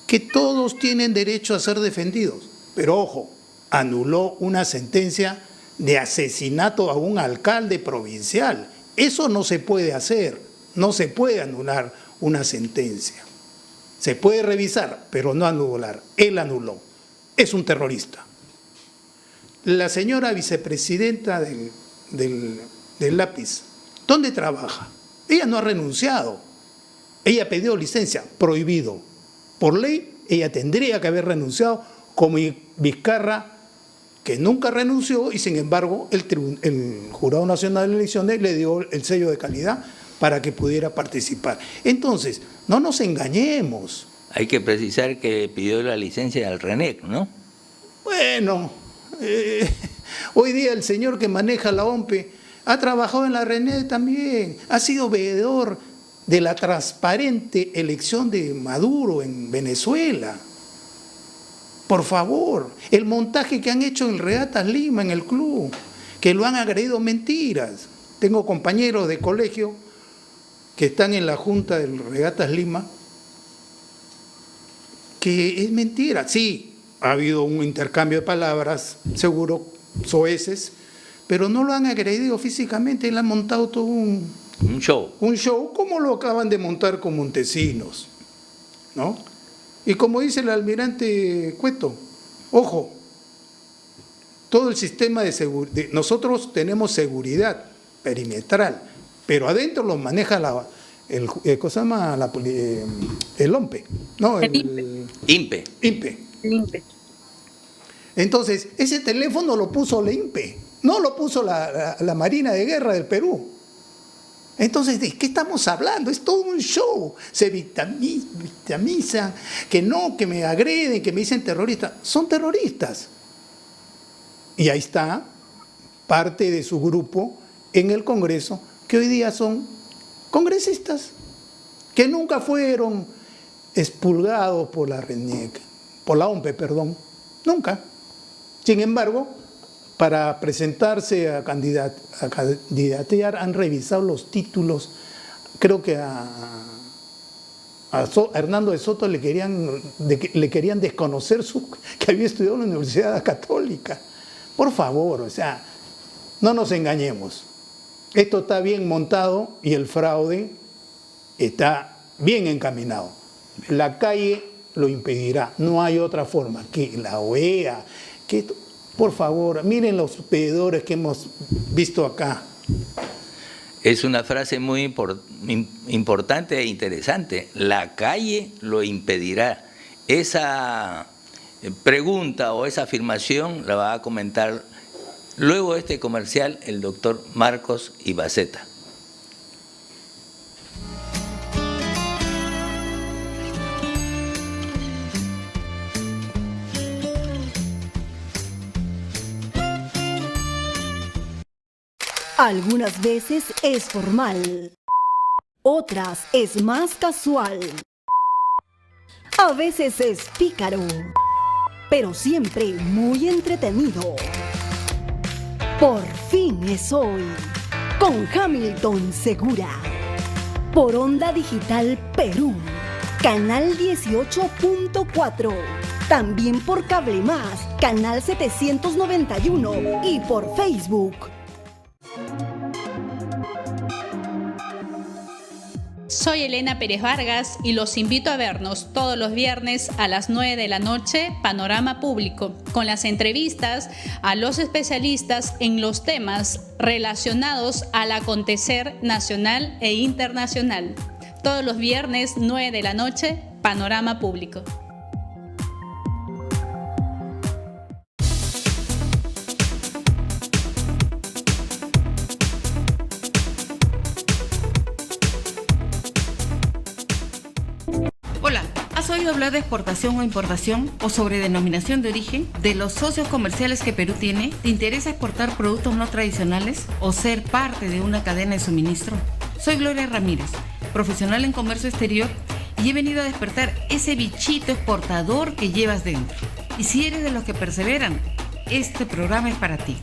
que todos tienen derecho a ser defendidos. Pero ojo, anuló una sentencia de asesinato a un alcalde provincial. Eso no se puede hacer, no se puede anular una sentencia. Se puede revisar, pero no anular. Él anuló. Es un terrorista. La señora vicepresidenta del Lápiz, ¿dónde trabaja? Ella no ha renunciado. Ella pidió licencia, prohibido. Por ley, ella tendría que haber renunciado, como Vizcarra, que nunca renunció, y sin embargo el Jurado Nacional de Elecciones le dio el sello de calidad para que pudiera participar. Entonces, no nos engañemos. Hay que precisar que pidió la licencia al RENEC, ¿no? Bueno, hoy día el señor que maneja la OMPE ha trabajado en la RENEC también, ha sido veedor de la transparente elección de Maduro en Venezuela. Por favor, el montaje que han hecho en Regatas Lima, en el club, que lo han agredido mentiras. Tengo compañeros de colegio que están en la junta del Regatas Lima, que es mentira. Sí, ha habido un intercambio de palabras, seguro, soeces, pero no lo han agredido físicamente, le han montado todo un show. Un show, como lo acaban de montar con Montesinos, ¿no? Y como dice el almirante Cueto, ojo, todo el sistema de seguridad, nosotros tenemos seguridad perimetral, pero adentro lo maneja ¿cómo se llama? El OMPE, ¿no? El INPE. INPE. Entonces, ese teléfono lo puso la INPE, no lo puso la Marina de Guerra del Perú. Entonces, ¿de qué estamos hablando? Es todo un show. Se victimizan, que no, que me agreden, que me dicen terrorista. Son terroristas. Y ahí está parte de su grupo en el Congreso, que hoy día son congresistas, que nunca fueron expulgados por la RENEC, por la OMPE, perdón. Nunca. Sin embargo, para presentarse a candidatear han revisado los títulos. Creo que a Hernando de Soto le querían desconocer que había estudiado en la Universidad Católica. Por favor, o sea, no nos engañemos. Esto está bien montado y el fraude está bien encaminado. La calle lo impedirá, no hay otra forma. Que la OEA, por favor, miren los veedores que hemos visto acá. Es una frase muy importante e interesante. La calle lo impedirá. Esa pregunta o esa afirmación la va a comentar luego de este comercial el doctor Marcos Ibaceta. Algunas veces es formal, otras es más casual, a veces es pícaro, pero siempre muy entretenido. Por fin es hoy, con Hamilton Segura, por Onda Digital Perú, canal 18.4, también por Cable Más, canal 791 y por Facebook. Soy Elena Pérez Vargas y los invito a vernos todos los viernes a las 9 de la noche, Panorama Público, con las entrevistas a los especialistas en los temas relacionados al acontecer nacional e internacional. Todos los viernes, 9 de la noche, Panorama Público. ¿Has oído hablar de exportación o importación o sobre denominación de origen? ¿De los socios comerciales que Perú tiene? ¿Te interesa exportar productos no tradicionales o ser parte de una cadena de suministro? Soy Gloria Ramírez, profesional en comercio exterior, y he venido a despertar ese bichito exportador que llevas dentro. Y si eres de los que perseveran, este programa es para ti.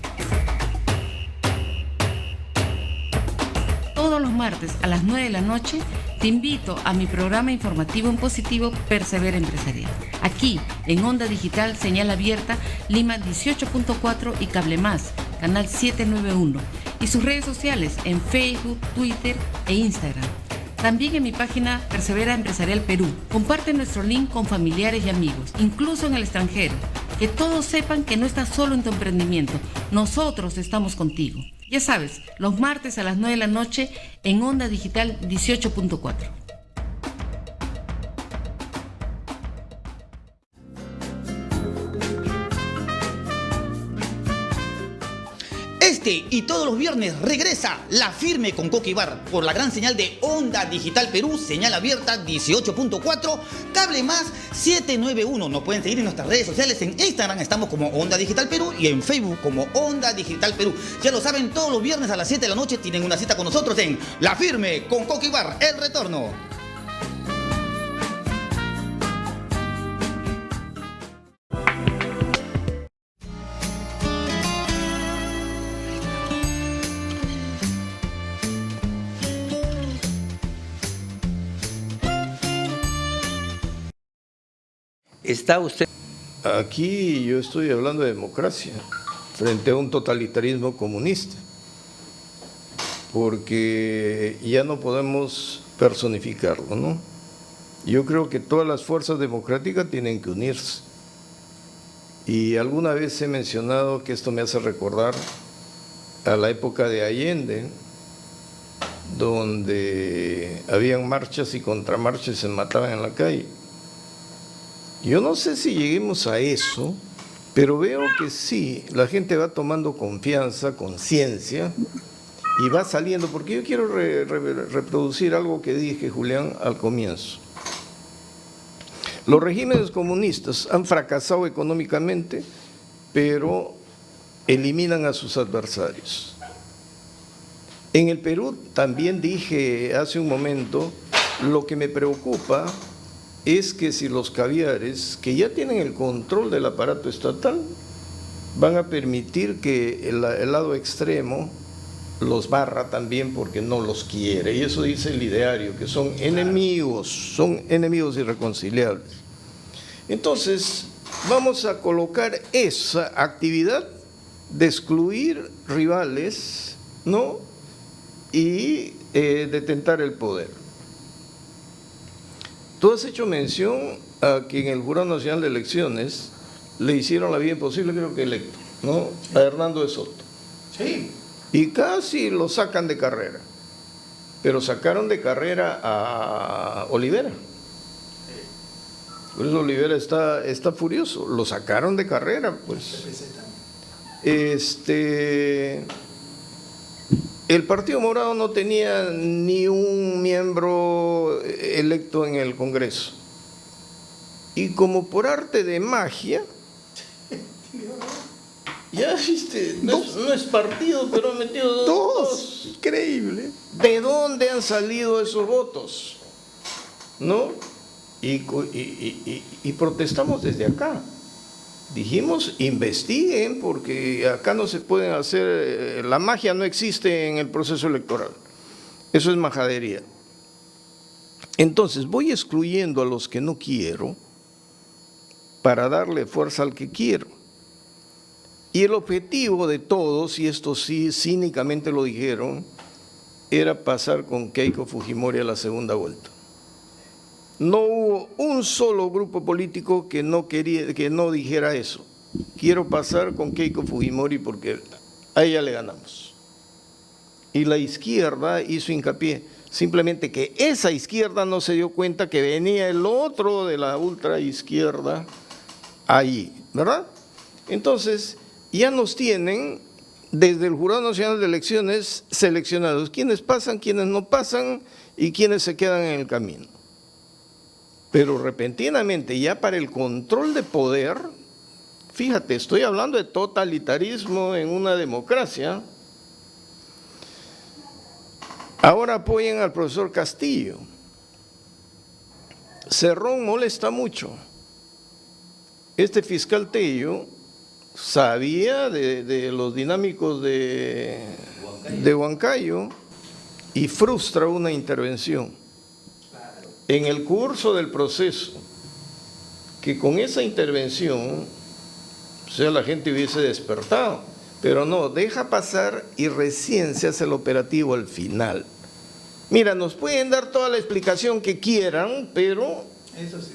Todos todos los martes a las 9 de la noche te invito a mi programa informativo en positivo Persevera Empresarial. Aquí, en Onda Digital, señal abierta, Lima 18.4 y Cable Más, canal 791. Y sus redes sociales en Facebook, Twitter e Instagram. También en mi página Persevera Empresarial Perú. Comparte nuestro link con familiares y amigos, incluso en el extranjero. Que todos sepan que no estás solo en tu emprendimiento. Nosotros estamos contigo. Ya sabes, los martes a las 9 de la noche en Onda Digital 18.4. Este y todos los viernes regresa La Firme con Coqui Bar por la gran señal de Onda Digital Perú, señal abierta 18.4, Cable Más 791. Nos pueden seguir en nuestras redes sociales. En Instagram estamos como Onda Digital Perú y en Facebook como Onda Digital Perú. Ya lo saben, todos los viernes a las 7 de la noche tienen una cita con nosotros en La Firme con Coqui Bar, el retorno. ¿Está usted? Aquí yo estoy hablando de democracia frente a un totalitarismo comunista, porque ya no podemos personificarlo, ¿no? Yo creo que todas las fuerzas democráticas tienen que unirse. Y alguna vez he mencionado que esto me hace recordar a la época de Allende, donde habían marchas y contramarchas y se mataban en la calle. Yo no sé si lleguemos a eso, pero veo que sí, la gente va tomando confianza, conciencia, y va saliendo, porque yo quiero reproducir algo que dije, Julián, al comienzo. Los regímenes comunistas han fracasado económicamente, pero eliminan a sus adversarios. En el Perú también dije hace un momento, lo que me preocupa es que si los caviares, que ya tienen el control del aparato estatal, van a permitir que el lado extremo los barra también porque no los quiere. Y eso dice el ideario, que son enemigos irreconciliables. Entonces, vamos a colocar esa actividad de excluir rivales, ¿no? Y detentar el poder. Tú has hecho mención a que en el Jurado Nacional de Elecciones le hicieron la vida imposible, creo que electo, ¿no? A Hernando de Soto. Sí. Y casi lo sacan de carrera. Pero sacaron de carrera a Olivera. Por eso Olivera está furioso. Lo sacaron de carrera, pues. El Partido Morado no tenía ni un miembro electo en el Congreso. Y como por arte de magia, ya viste, no es partido, pero han metido dos. Increíble. ¿De dónde han salido esos votos? ¿No? Y protestamos desde acá. Dijimos, investiguen, porque acá no se pueden hacer, la magia no existe en el proceso electoral. Eso es majadería. Entonces, voy excluyendo a los que no quiero para darle fuerza al que quiero. Y el objetivo de todos, y esto sí cínicamente lo dijeron, era pasar con Keiko Fujimori a la segunda vuelta. No hubo un solo grupo político que no dijera eso. Quiero pasar con Keiko Fujimori porque a ella le ganamos. Y la izquierda hizo hincapié, simplemente que esa izquierda no se dio cuenta que venía el otro de la ultraizquierda allí, ¿verdad? Entonces, ya nos tienen desde el Jurado Nacional de Elecciones seleccionados quiénes pasan, quiénes no pasan y quiénes se quedan en el camino. Pero repentinamente, ya para el control de poder, fíjate, estoy hablando de totalitarismo en una democracia, ahora apoyan al profesor Castillo. Cerrón molesta mucho. Este fiscal Tello sabía de los dinámicos de Huancayo y frustra una intervención en el curso del proceso, que con esa intervención, o sea, la gente hubiese despertado, pero no, deja pasar y recién se hace el operativo al final. Mira, nos pueden dar toda la explicación que quieran, pero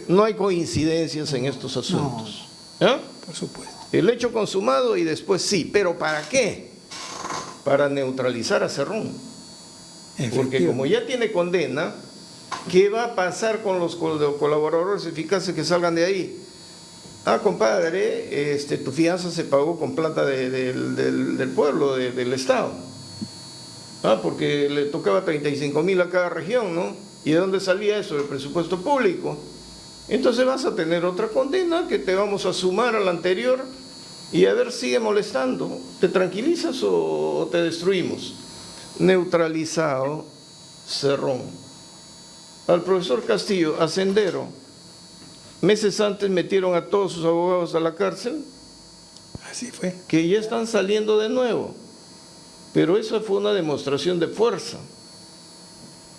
no hay coincidencias en estos asuntos. ¿Ah? Por supuesto. El hecho consumado y después sí, pero ¿para qué? Para neutralizar a Cerrón. Porque como ya tiene condena, ¿qué va a pasar con los colaboradores eficaces que salgan de ahí? Ah, compadre, tu fianza se pagó con plata del pueblo, del Estado. Ah, porque le tocaba 35.000 a cada región, ¿no? ¿Y de dónde salía eso? Del presupuesto público. Entonces vas a tener otra condena que te vamos a sumar a la anterior y a ver, sigue molestando. ¿Te tranquilizas o te destruimos? Neutralizado Cerrón. Al profesor Castillo, a Sendero, meses antes metieron a todos sus abogados a la cárcel. Así fue. Que ya están saliendo de nuevo. Pero esa fue una demostración de fuerza.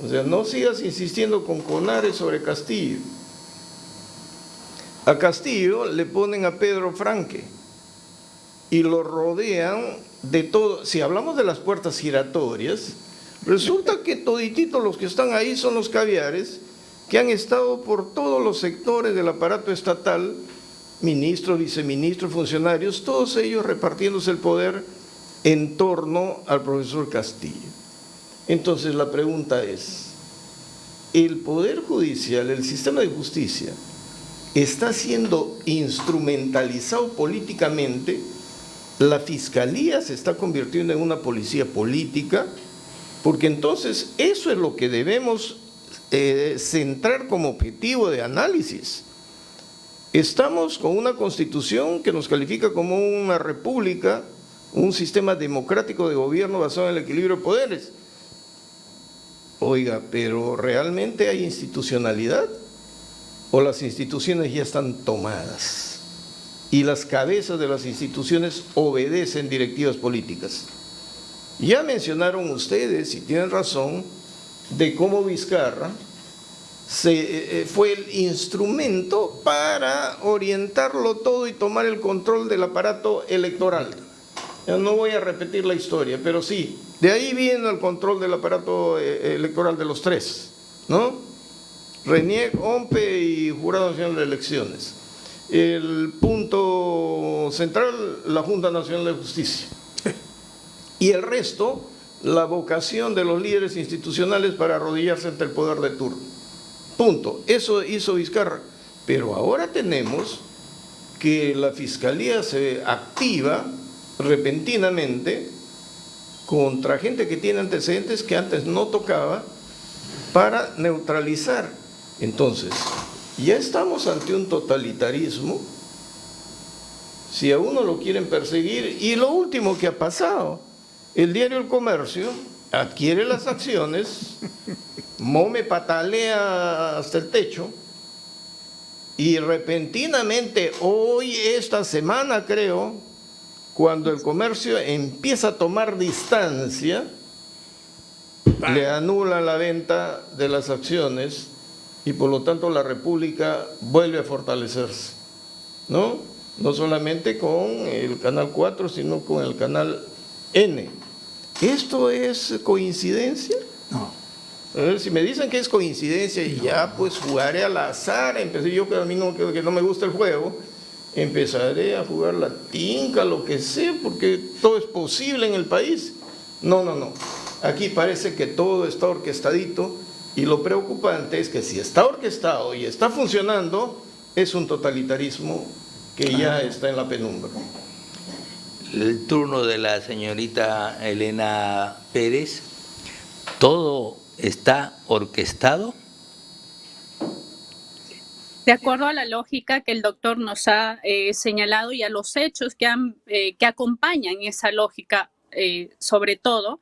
O sea, no sigas insistiendo con Conares sobre Castillo. A Castillo le ponen a Pedro Franque y lo rodean de todo. Si hablamos de las puertas giratorias, resulta que todititos los que están ahí son los caviares que han estado por todos los sectores del aparato estatal, ministros, viceministros, funcionarios, todos ellos repartiéndose el poder en torno al profesor Castillo. Entonces la pregunta es, ¿el Poder Judicial, el sistema de justicia, está siendo instrumentalizado políticamente? La Fiscalía se está convirtiendo en una policía política, porque entonces eso es lo que debemos centrar como objetivo de análisis. Estamos con una constitución que nos califica como una república, un sistema democrático de gobierno basado en el equilibrio de poderes. Oiga, pero ¿realmente hay institucionalidad? ¿O las instituciones ya están tomadas? Y las cabezas de las instituciones obedecen directivas políticas. Ya mencionaron ustedes, y tienen razón, de cómo Vizcarra fue el instrumento para orientarlo todo y tomar el control del aparato electoral. Ya no voy a repetir la historia, pero sí, de ahí viene el control del aparato electoral de los tres, ¿no? RENIEC, OMPE y Jurado Nacional de Elecciones. El punto central, la Junta Nacional de Justicia. Y el resto, la vocación de los líderes institucionales para arrodillarse ante el poder de turno. Punto. Eso hizo Vizcarra. Pero ahora tenemos que la Fiscalía se activa repentinamente contra gente que tiene antecedentes que antes no tocaba para neutralizar. Entonces, ya estamos ante un totalitarismo, si a uno lo quieren perseguir. Y lo último que ha pasado, el diario El Comercio adquiere las acciones, Mome patalea hasta el techo, y repentinamente hoy, esta semana creo, cuando El Comercio empieza a tomar distancia, le anulan la venta de las acciones y por lo tanto la República vuelve a fortalecerse, ¿no? No solamente con el Canal 4, sino con el Canal N. ¿Esto es coincidencia? No. A ver, si me dicen que es coincidencia y ya pues jugaré al azar, empecé yo que a mí que no me gusta el juego, empezaré a jugar la tinca, lo que sea, porque todo es posible en el país. No, no, no. Aquí parece que todo está orquestadito y lo preocupante es que si está orquestado y está funcionando, es un totalitarismo que ya está en la penumbra. El turno de la señorita Elena Pérez, ¿todo está orquestado? De acuerdo a la lógica que el doctor nos ha señalado y a los hechos que acompañan esa lógica, sobre todo,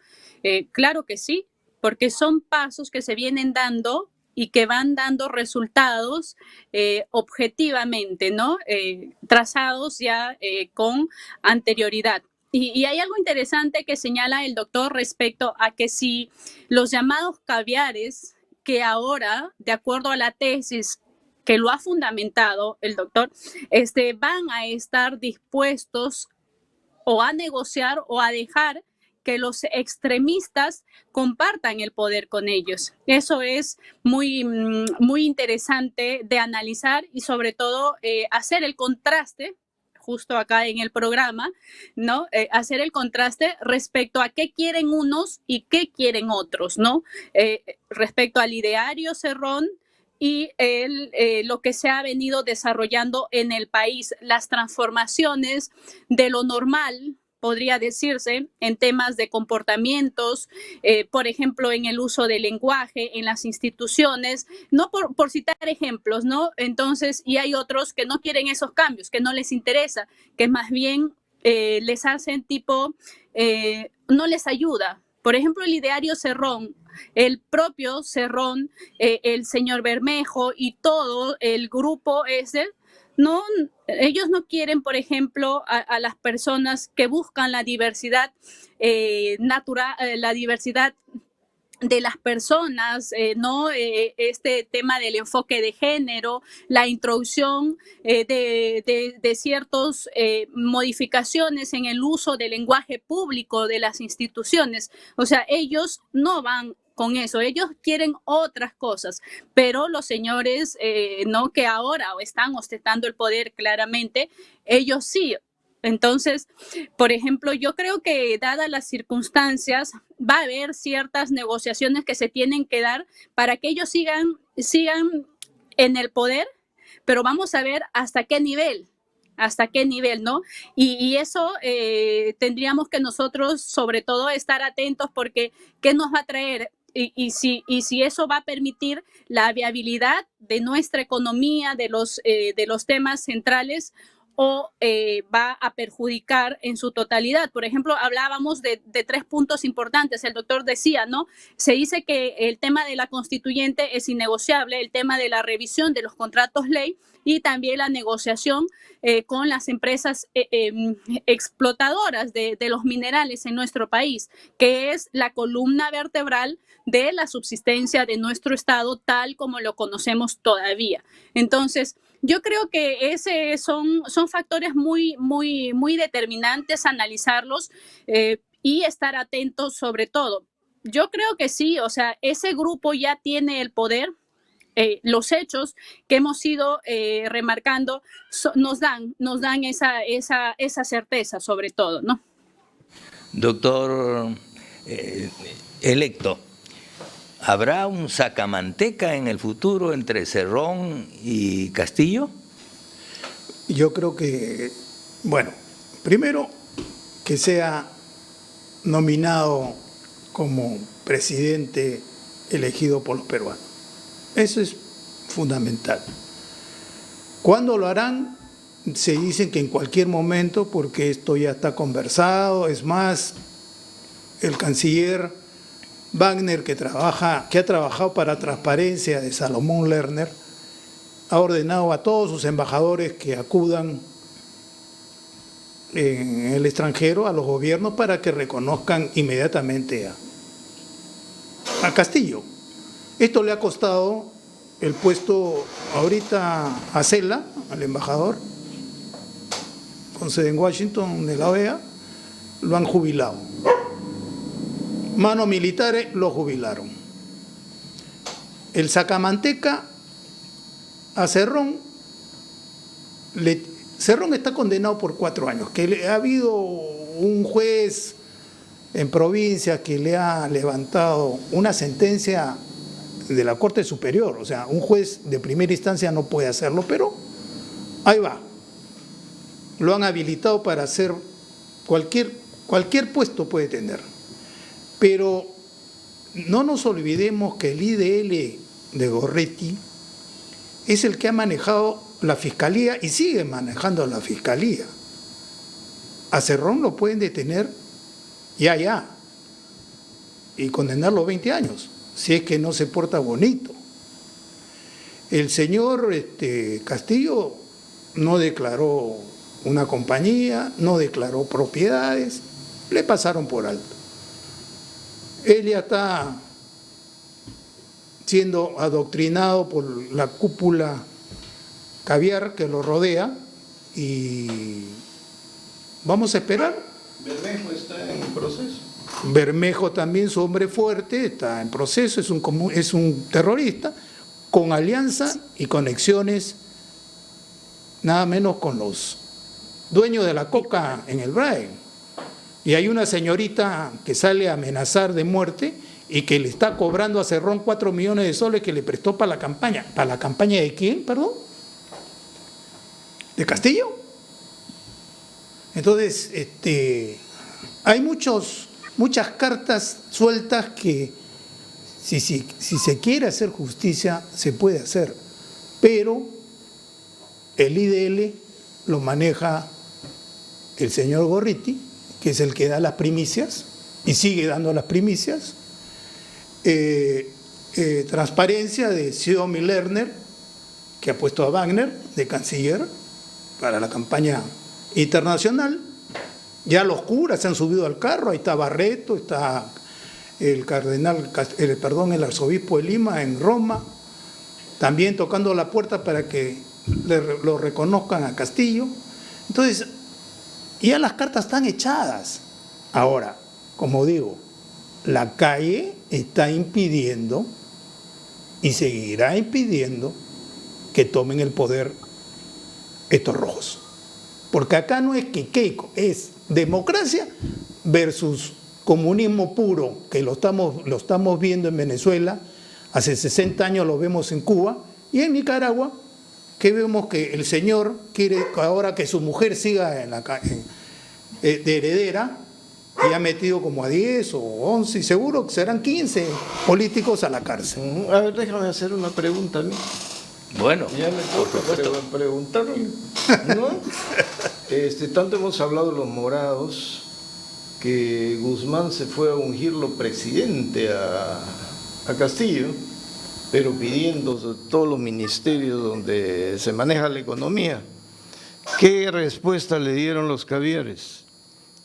claro que sí, porque son pasos que se vienen dando y que van dando resultados objetivamente, ¿no? Trazados ya con anterioridad. Y hay algo interesante que señala el doctor respecto a que si los llamados caviares, que ahora, de acuerdo a la tesis que lo ha fundamentado el doctor, van a estar dispuestos o a negociar o a dejar que los extremistas compartan el poder con ellos. Eso es muy, muy interesante de analizar y sobre todo hacer el contraste justo acá en el programa, ¿no? Hacer el contraste respecto a qué quieren unos y qué quieren otros, ¿no? Respecto al ideario Cerrón y lo que se ha venido desarrollando en el país, las transformaciones de lo normal, podría decirse, en temas de comportamientos, por ejemplo, en el uso del lenguaje, en las instituciones, no por citar ejemplos, ¿no? Entonces, y hay otros que no quieren esos cambios, que no les interesa, que más bien les hacen tipo, no les ayuda. Por ejemplo, el ideario Cerrón, el propio Cerrón, el señor Bermejo y todo el grupo ese, no, ellos no quieren, por ejemplo, a las personas que buscan la diversidad natural, la diversidad de las personas, ¿no? Este tema del enfoque de género, la introducción de ciertas modificaciones en el uso del lenguaje público de las instituciones. O sea, ellos no van con eso, ellos quieren otras cosas, pero los señores, ¿no? Que ahora están ostentando el poder claramente, ellos sí. Entonces, por ejemplo, yo creo que dadas las circunstancias, va a haber ciertas negociaciones que se tienen que dar para que ellos sigan en el poder, pero vamos a ver hasta qué nivel, ¿no? Y eso tendríamos que nosotros, sobre todo, estar atentos porque ¿qué nos va a traer? Y si eso va a permitir la viabilidad de nuestra economía, de los temas centrales, o va a perjudicar en su totalidad. Por ejemplo, hablábamos de 3 puntos importantes. El doctor decía, ¿no? Se dice que el tema de la constituyente es innegociable, el tema de la revisión de los contratos ley y también la negociación con las empresas explotadoras de los minerales en nuestro país, que es la columna vertebral de la subsistencia de nuestro Estado tal como lo conocemos todavía. Entonces, yo creo que son factores muy, muy, muy determinantes analizarlos y estar atentos sobre todo. Yo creo que sí, o sea, ese grupo ya tiene el poder. Los hechos que hemos ido remarcando nos dan esa certeza sobre todo, ¿no? Doctor electo, ¿habrá un sacamanteca en el futuro entre Cerrón y Castillo? Yo creo que, bueno, primero que sea nominado como presidente elegido por los peruanos. Eso es fundamental. ¿Cuándo lo harán? Se dicen que en cualquier momento, porque esto ya está conversado. Es más, el canciller Wagner, que ha trabajado para Transparencia de Salomón Lerner, ha ordenado a todos sus embajadores que acudan en el extranjero a los gobiernos para que reconozcan inmediatamente a Castillo. Esto le ha costado el puesto ahorita a Cela, al embajador, con sede en Washington, de la OEA, lo han jubilado. Manos militares lo jubilaron. El sacamanteca a Cerrón, Cerrón está condenado por 4 años, que ha habido un juez en provincia que le ha levantado una sentencia de la Corte Superior, o sea, un juez de primera instancia no puede hacerlo, pero ahí va. Lo han habilitado para hacer cualquier puesto puede tener. Pero no nos olvidemos que el IDL de Gorretti es el que ha manejado la Fiscalía y sigue manejando la Fiscalía. A Cerrón lo pueden detener ya y condenarlo a 20 años. Si es que no se porta bonito. El señor Castillo no declaró una compañía, no declaró propiedades, le pasaron por alto. Él ya está siendo adoctrinado por la cúpula caviar que lo rodea y vamos a esperar. Bermejo está en proceso. Bermejo también, su hombre fuerte, está en proceso, es un terrorista con alianza y conexiones nada menos con los dueños de la coca en el Brain. Y hay una señorita que sale a amenazar de muerte y que le está cobrando a Cerrón 4 millones de soles que le prestó para la campaña. ¿Para la campaña de quién, perdón? ¿De Castillo? Entonces, hay muchas cartas sueltas que si se quiere hacer justicia, se puede hacer. Pero el IDL lo maneja el señor Gorriti, que es el que da las primicias y sigue dando las primicias. Transparencia de Xiaomi Lerner, que ha puesto a Wagner de canciller para la campaña internacional. Ya los curas se han subido al carro, ahí está Barreto, está el el arzobispo de Lima en Roma, también tocando la puerta para que lo reconozcan a Castillo. Entonces, ya las cartas están echadas. Ahora, como digo, la calle está impidiendo y seguirá impidiendo que tomen el poder estos rojos. Porque acá no es Keiko, es democracia versus comunismo puro, que lo estamos viendo en Venezuela, hace 60 años lo vemos en Cuba, y en Nicaragua, que vemos que el señor quiere ahora que su mujer siga de heredera, y ha metido como a 10 o 11, y seguro que serán 15 políticos a la cárcel. A ver, déjame hacer una pregunta a mí. Bueno, ya me toca preguntarle, ¿no? Tanto hemos hablado de los morados, que Guzmán se fue a ungirlo presidente a Castillo, pero pidiendo todos los ministerios donde se maneja la economía. ¿Qué respuesta le dieron los caviares?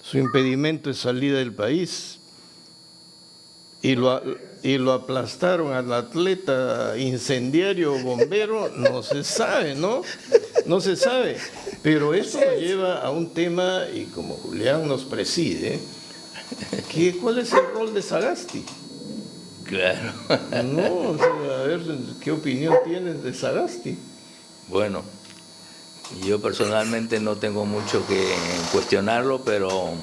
Su impedimento de salida del país. Y lo aplastaron al atleta incendiario bombero, no se sabe, ¿no? No se sabe. Pero eso nos lleva a un tema, y como Julián nos preside, ¿cuál es el rol de Sagasti? Claro. No, o sea, a ver, ¿qué opinión tienes de Sagasti? Bueno, yo personalmente no tengo mucho que cuestionarlo, pero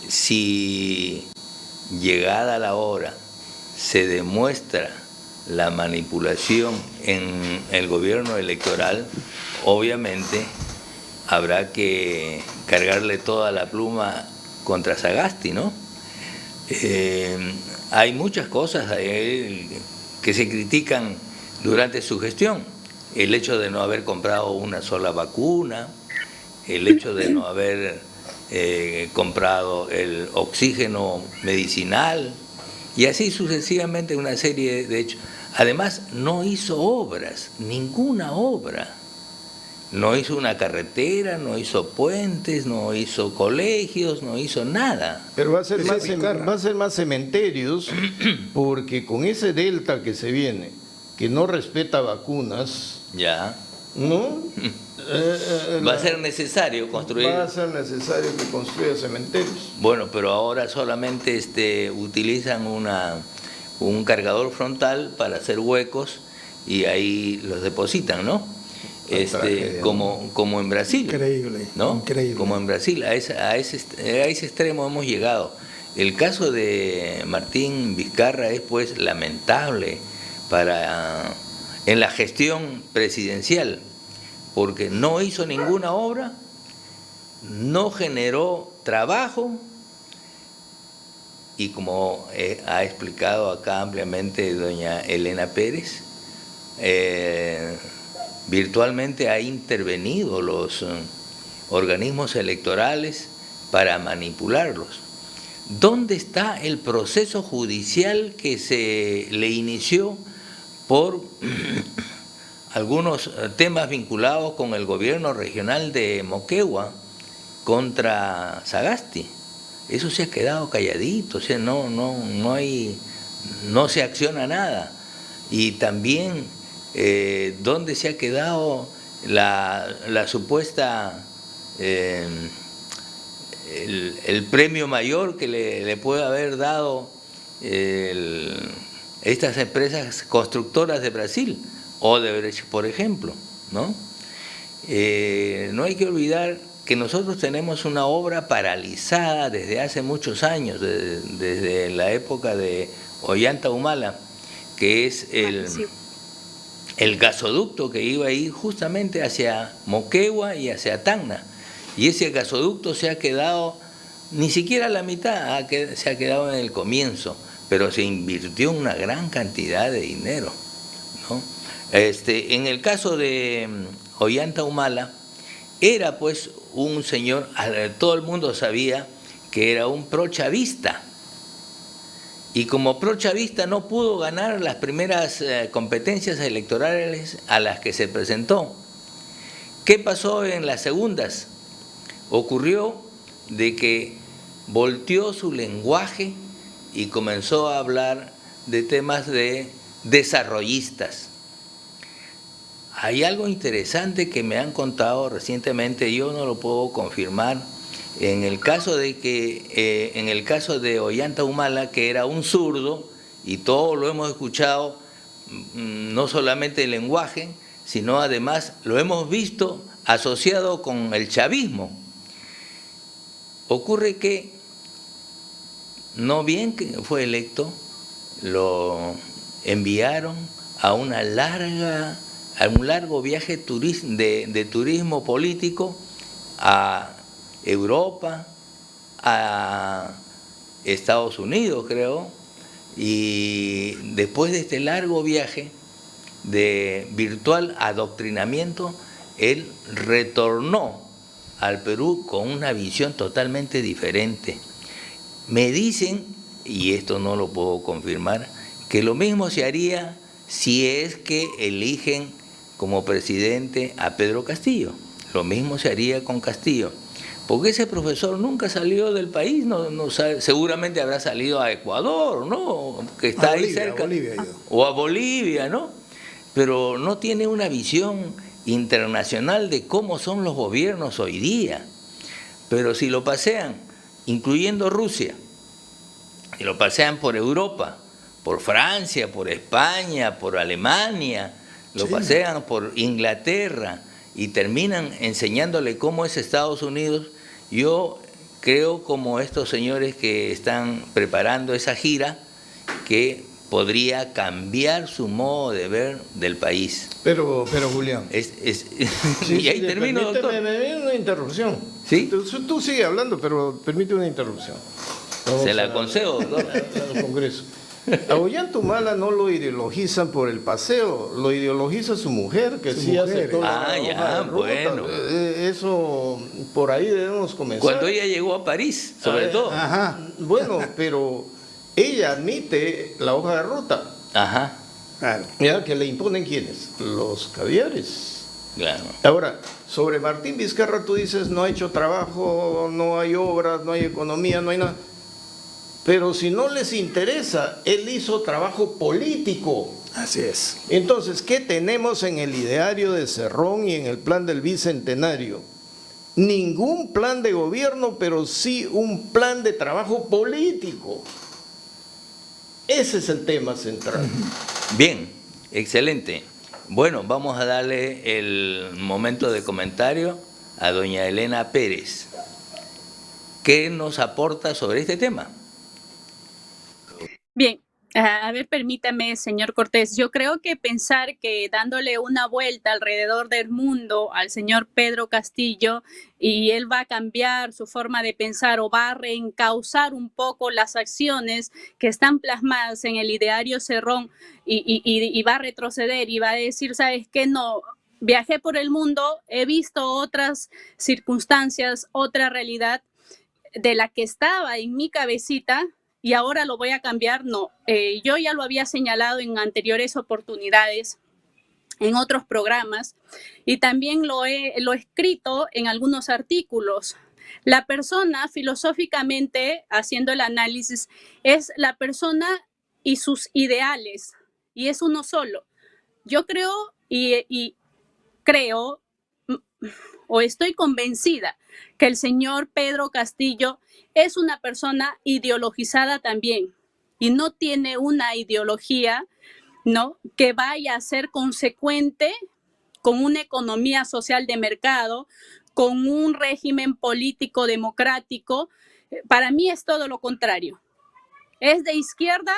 si llegada la hora se demuestra la manipulación en el gobierno electoral, obviamente habrá que cargarle toda la pluma contra Sagasti, ¿no? Hay muchas cosas que se critican durante su gestión. El hecho de no haber comprado una sola vacuna, el hecho de no haber comprado el oxígeno medicinal, y así sucesivamente una serie de hechos. Además, no hizo obras, ninguna obra. No hizo una carretera, no hizo puentes, no hizo colegios, no hizo nada. Pero va a ser más cementerios, porque con ese delta que se viene, que no respeta vacunas, ya, ¿no? Va a ser necesario construir. Va a ser necesario que construya cementerios. Bueno, pero ahora solamente utilizan un cargador frontal para hacer huecos y ahí los depositan, ¿no? Como en Brasil. Increíble, ¿no? Increíble. Como en Brasil, a ese extremo hemos llegado. El caso de Martín Vizcarra es pues lamentable en la gestión presidencial, porque no hizo ninguna obra, no generó trabajo, y como ha explicado acá ampliamente doña Elena Pérez, virtualmente ha intervenido los organismos electorales para manipularlos. ¿Dónde está el proceso judicial que se le inició por algunos temas vinculados con el gobierno regional de Moquegua contra Sagasti. Eso se ha quedado calladito, o sea, no se acciona nada. Y también ¿dónde se ha quedado la supuesta el premio mayor que le puede haber dado estas empresas constructoras de Brasil, Odebrecht, por ejemplo, ¿no? No hay que olvidar que nosotros tenemos una obra paralizada desde hace muchos años, desde la época de Ollanta Humala, que es el gasoducto que iba a ir justamente hacia Moquegua y hacia Tacna. Y ese gasoducto se ha quedado, ni siquiera a la mitad, se ha quedado en el comienzo, pero se invirtió una gran cantidad de dinero, ¿no? En el caso de Ollanta Humala, era pues un señor, todo el mundo sabía que era un prochavista, y como prochavista no pudo ganar las primeras competencias electorales a las que se presentó. ¿Qué pasó en las segundas? Ocurrió de que volteó su lenguaje y comenzó a hablar de temas de desarrollistas. Hay algo interesante que me han contado recientemente, yo no lo puedo confirmar, en el caso de Ollanta Humala, que era un zurdo, y todo lo hemos escuchado, no solamente el lenguaje, sino además lo hemos visto asociado con el chavismo. Ocurre que, no bien que fue electo, lo enviaron a un largo viaje de turismo político a Europa, a Estados Unidos, creo, y después de este largo viaje de virtual adoctrinamiento, él retornó al Perú con una visión totalmente diferente. Me dicen, y esto no lo puedo confirmar, que lo mismo se haría si es que eligen como presidente a Pedro Castillo. Lo mismo se haría con Castillo. Porque ese profesor nunca salió del país, seguramente habrá salido a Ecuador, ¿no? Que está ahí cerca. O a Bolivia, ¿no? Pero no tiene una visión internacional de cómo son los gobiernos hoy día. Pero si lo pasean, incluyendo Rusia, si lo pasean por Europa, por Francia, por España, por Alemania, lo pasean por Inglaterra y terminan enseñándole cómo es Estados Unidos, yo creo, como estos señores que están preparando esa gira, que podría cambiar su modo de ver del país. Pero Julián. Y ahí termino, doctor. Me viene una interrupción. ¿Sí? Tú sigue hablando, pero permite una interrupción. Se la concedo, doctor. Al Congreso. A Ollanta Humala no lo ideologizan por el paseo, lo ideologiza su mujer, que sí hace todo. Bueno. Eso, por ahí debemos comenzar. Cuando ella llegó a París, sobre todo. Ajá. Bueno, pero ella admite la hoja de ruta. Ajá. Claro. Mira, que le imponen ¿quiénes? Los caviares. Claro. Ahora, sobre Martín Vizcarra tú dices, no ha hecho trabajo, no hay obras, no hay economía, no hay nada. Pero si no les interesa, él hizo trabajo político. Así es. Entonces, ¿qué tenemos en el ideario de Cerrón y en el plan del Bicentenario? Ningún plan de gobierno, pero sí un plan de trabajo político. Ese es el tema central. Bien, excelente. Bueno, vamos a darle el momento de comentario a doña Elena Pérez. ¿Qué nos aporta sobre este tema? Bien, a ver, permítame, señor Cortés, yo creo que pensar que dándole una vuelta alrededor del mundo al señor Pedro Castillo y él va a cambiar su forma de pensar o va a reencauzar un poco las acciones que están plasmadas en el ideario Cerrón y va a retroceder y va a decir, ¿sabes qué? No, viajé por el mundo, he visto otras circunstancias, otra realidad de la que estaba en mi cabecita, y ahora lo voy a cambiar. No, yo ya lo había señalado en anteriores oportunidades. en otros programas y también lo he escrito en algunos artículos. La persona, filosóficamente, haciendo el análisis, es la persona y sus ideales, y es uno solo. Yo creo y creo o estoy convencida que el señor Pedro Castillo es una persona ideologizada también y no tiene una ideología, ¿no?, que vaya a ser consecuente con una economía social de mercado, con un régimen político democrático. Para mí es todo lo contrario. Es de izquierda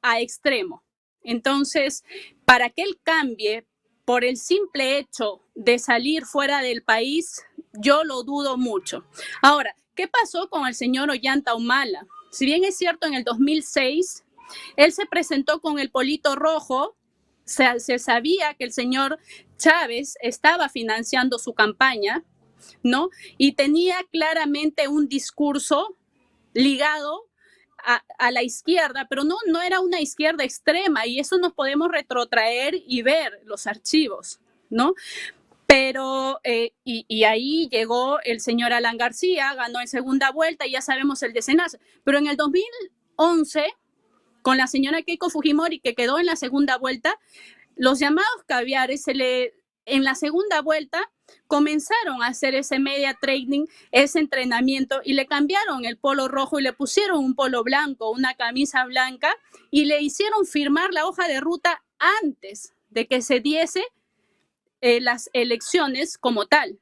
a extremo. Entonces, para que él cambie por el simple hecho de salir fuera del país, yo lo dudo mucho. Ahora, ¿qué pasó con el señor Ollanta Humala? Si bien es cierto, en el 2006, él se presentó con el polito rojo, se sabía que el señor Chávez estaba financiando su campaña, ¿no? Y tenía claramente un discurso ligado a la izquierda, pero no era una izquierda extrema, y eso nos podemos retrotraer y ver los archivos, ¿no? Pero, y ahí llegó el señor Alan García, ganó en segunda vuelta y ya sabemos el desenlace. Pero en el 2011, con la señora Keiko Fujimori, que quedó en la segunda vuelta, los llamados caviares en la segunda vuelta comenzaron a hacer ese media training, ese entrenamiento, y le cambiaron el polo rojo y le pusieron un polo blanco, una camisa blanca, y le hicieron firmar la hoja de ruta antes de que se diese las elecciones como tal.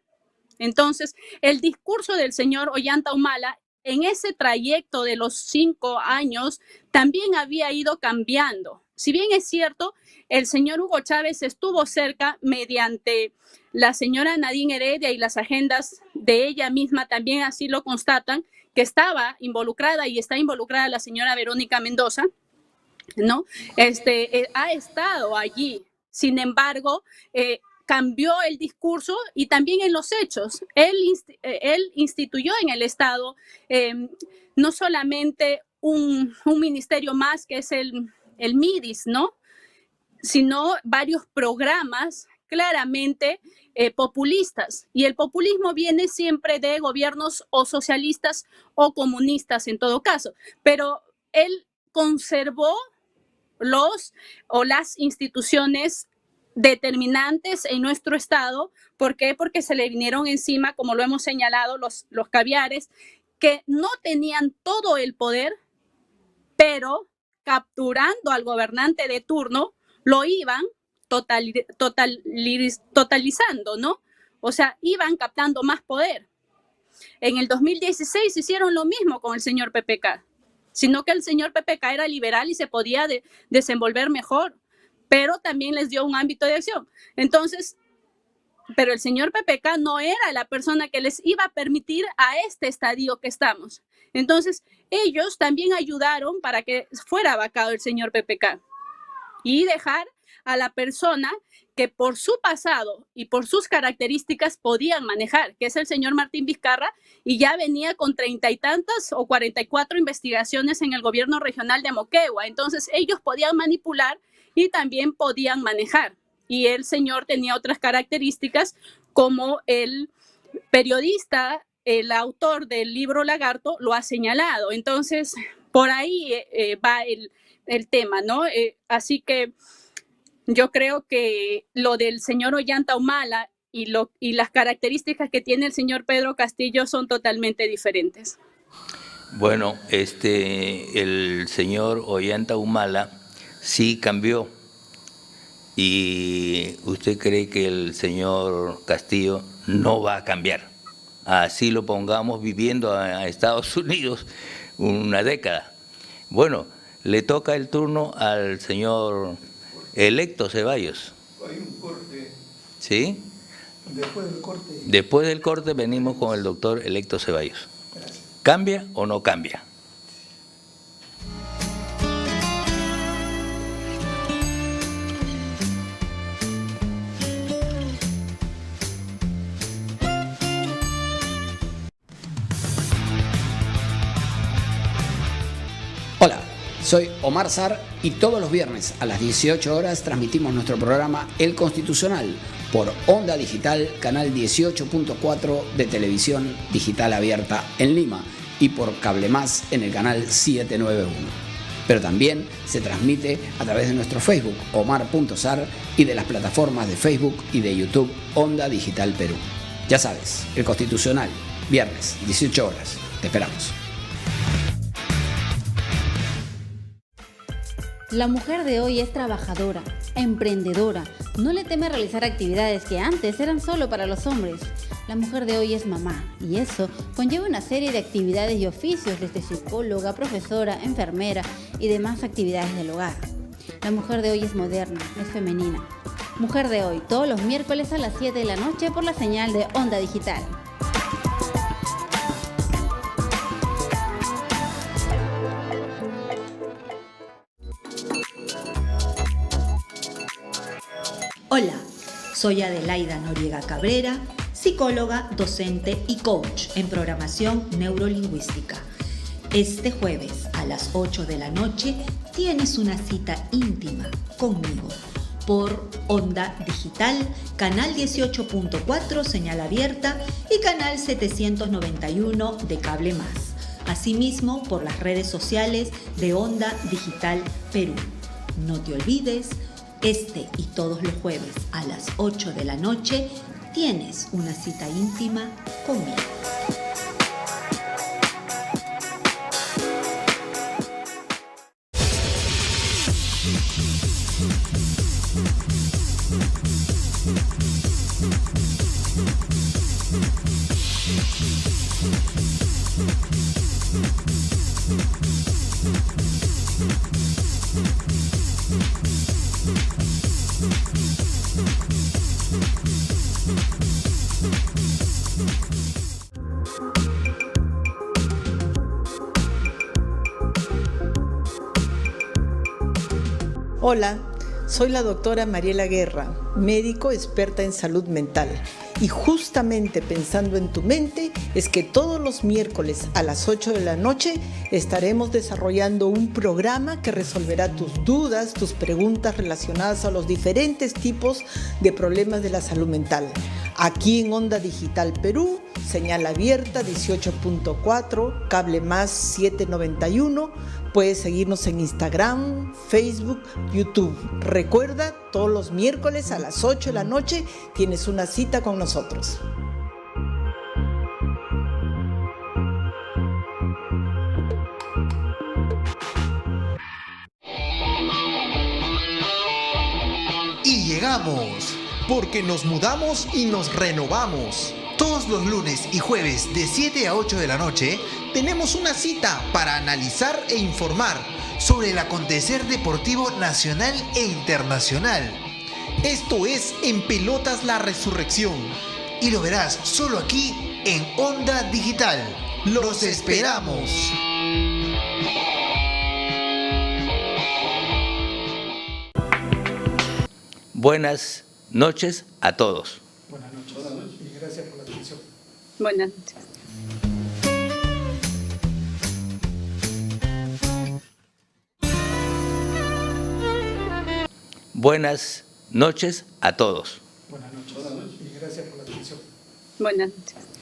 Entonces, el discurso del señor Ollanta Humala en ese trayecto de los 5 años también había ido cambiando. Si bien es cierto, el señor Hugo Chávez estuvo cerca mediante la señora Nadine Heredia, y las agendas de ella misma también así lo constatan, que estaba involucrada y está involucrada la señora Verónica Mendoza, ¿no? Ha estado allí. Sin embargo, cambió el discurso y también en los hechos. Él instituyó en el Estado no solamente un ministerio más, que es el MIDIS, ¿no?, sino varios programas claramente populistas. Y el populismo viene siempre de gobiernos o socialistas o comunistas en todo caso. Pero él conservó las instituciones determinantes en nuestro Estado. ¿Por qué? Porque se le vinieron encima, como lo hemos señalado, los caviares, que no tenían todo el poder, pero capturando al gobernante de turno, lo iban totalizando, ¿no? O sea, iban captando más poder. En el 2016 hicieron lo mismo con el señor PPK, sino que el señor PPK era liberal y se podía desenvolver mejor, pero también les dio un ámbito de acción. Entonces, pero el señor PPK no era la persona que les iba a permitir a este estadio que estamos. Entonces, ellos también ayudaron para que fuera vacado el señor PPK y dejar a la persona que por su pasado y por sus características podían manejar, que es el señor Martín Vizcarra, y ya venía con 30 y tantas o 44 investigaciones en el gobierno regional de Moquegua. Entonces, ellos podían manipular y también podían manejar. Y el señor tenía otras características, como el periodista, el autor del libro Lagarto, lo ha señalado. Entonces, por ahí va el tema, ¿no? Así que yo creo que lo del señor Ollanta Humala y las características que tiene el señor Pedro Castillo son totalmente diferentes. Bueno, el señor Ollanta Humala sí cambió. ¿Y usted cree que el señor Castillo no va a cambiar? Así lo pongamos viviendo a Estados Unidos una década. Bueno, le toca el turno al señor electo Ceballos. Hay un corte. ¿Sí? Después del corte. Después del corte venimos con el doctor electo Ceballos. Gracias. ¿Cambia o no cambia? Hola, Soy Omar Sar y todos los viernes a las 18 horas transmitimos nuestro programa El Constitucional por Onda Digital, canal 18.4 de televisión digital abierta en Lima y por Cable Más en el canal 791. Pero también se transmite a través de nuestro Facebook, Omar.Sar, y de las plataformas de Facebook y de YouTube Onda Digital Perú. Ya sabes, El Constitucional, viernes, 18 horas. Te esperamos. La mujer de hoy es trabajadora, emprendedora, no le teme realizar actividades que antes eran solo para los hombres. La mujer de hoy es mamá y eso conlleva una serie de actividades y oficios desde psicóloga, profesora, enfermera y demás actividades del hogar. La mujer de hoy es moderna, es femenina. Mujer de hoy, todos los miércoles a las 7 de la noche por la señal de Onda Digital. Hola, soy Adelaida Noriega Cabrera, psicóloga, docente y coach en programación neurolingüística. Este jueves a las 8 de la noche tienes una cita íntima conmigo por Onda Digital, canal 18.4 señal abierta y canal 791 de Cable Más. Asimismo por las redes sociales de Onda Digital Perú. No te olvides, este y todos los jueves a las 8 de la noche tienes una cita íntima conmigo. Hola, soy la doctora Mariela Guerra, médico experta en salud mental. Y justamente pensando en tu mente es que todos los miércoles a las 8 de la noche estaremos desarrollando un programa que resolverá tus dudas, tus preguntas relacionadas a los diferentes tipos de problemas de la salud mental. Aquí en Onda Digital Perú, señal abierta 18.4, Cable Más 791. Puedes seguirnos en Instagram, Facebook, YouTube. Recuerda, todos los miércoles a las 8 de la noche tienes una cita con nosotros. Y llegamos, porque nos mudamos y nos renovamos. Todos los lunes y jueves de 7 a 8 de la noche tenemos una cita para analizar e informar sobre el acontecer deportivo nacional e internacional. Esto es En Pelotas la Resurrección y lo verás solo aquí en Onda Digital. ¡Los esperamos! Buenas noches a todos. Buenas noches y gracias por la atención. Buenas noches. Buenas noches a todos. Buenas noches y gracias por la atención. Buenas noches.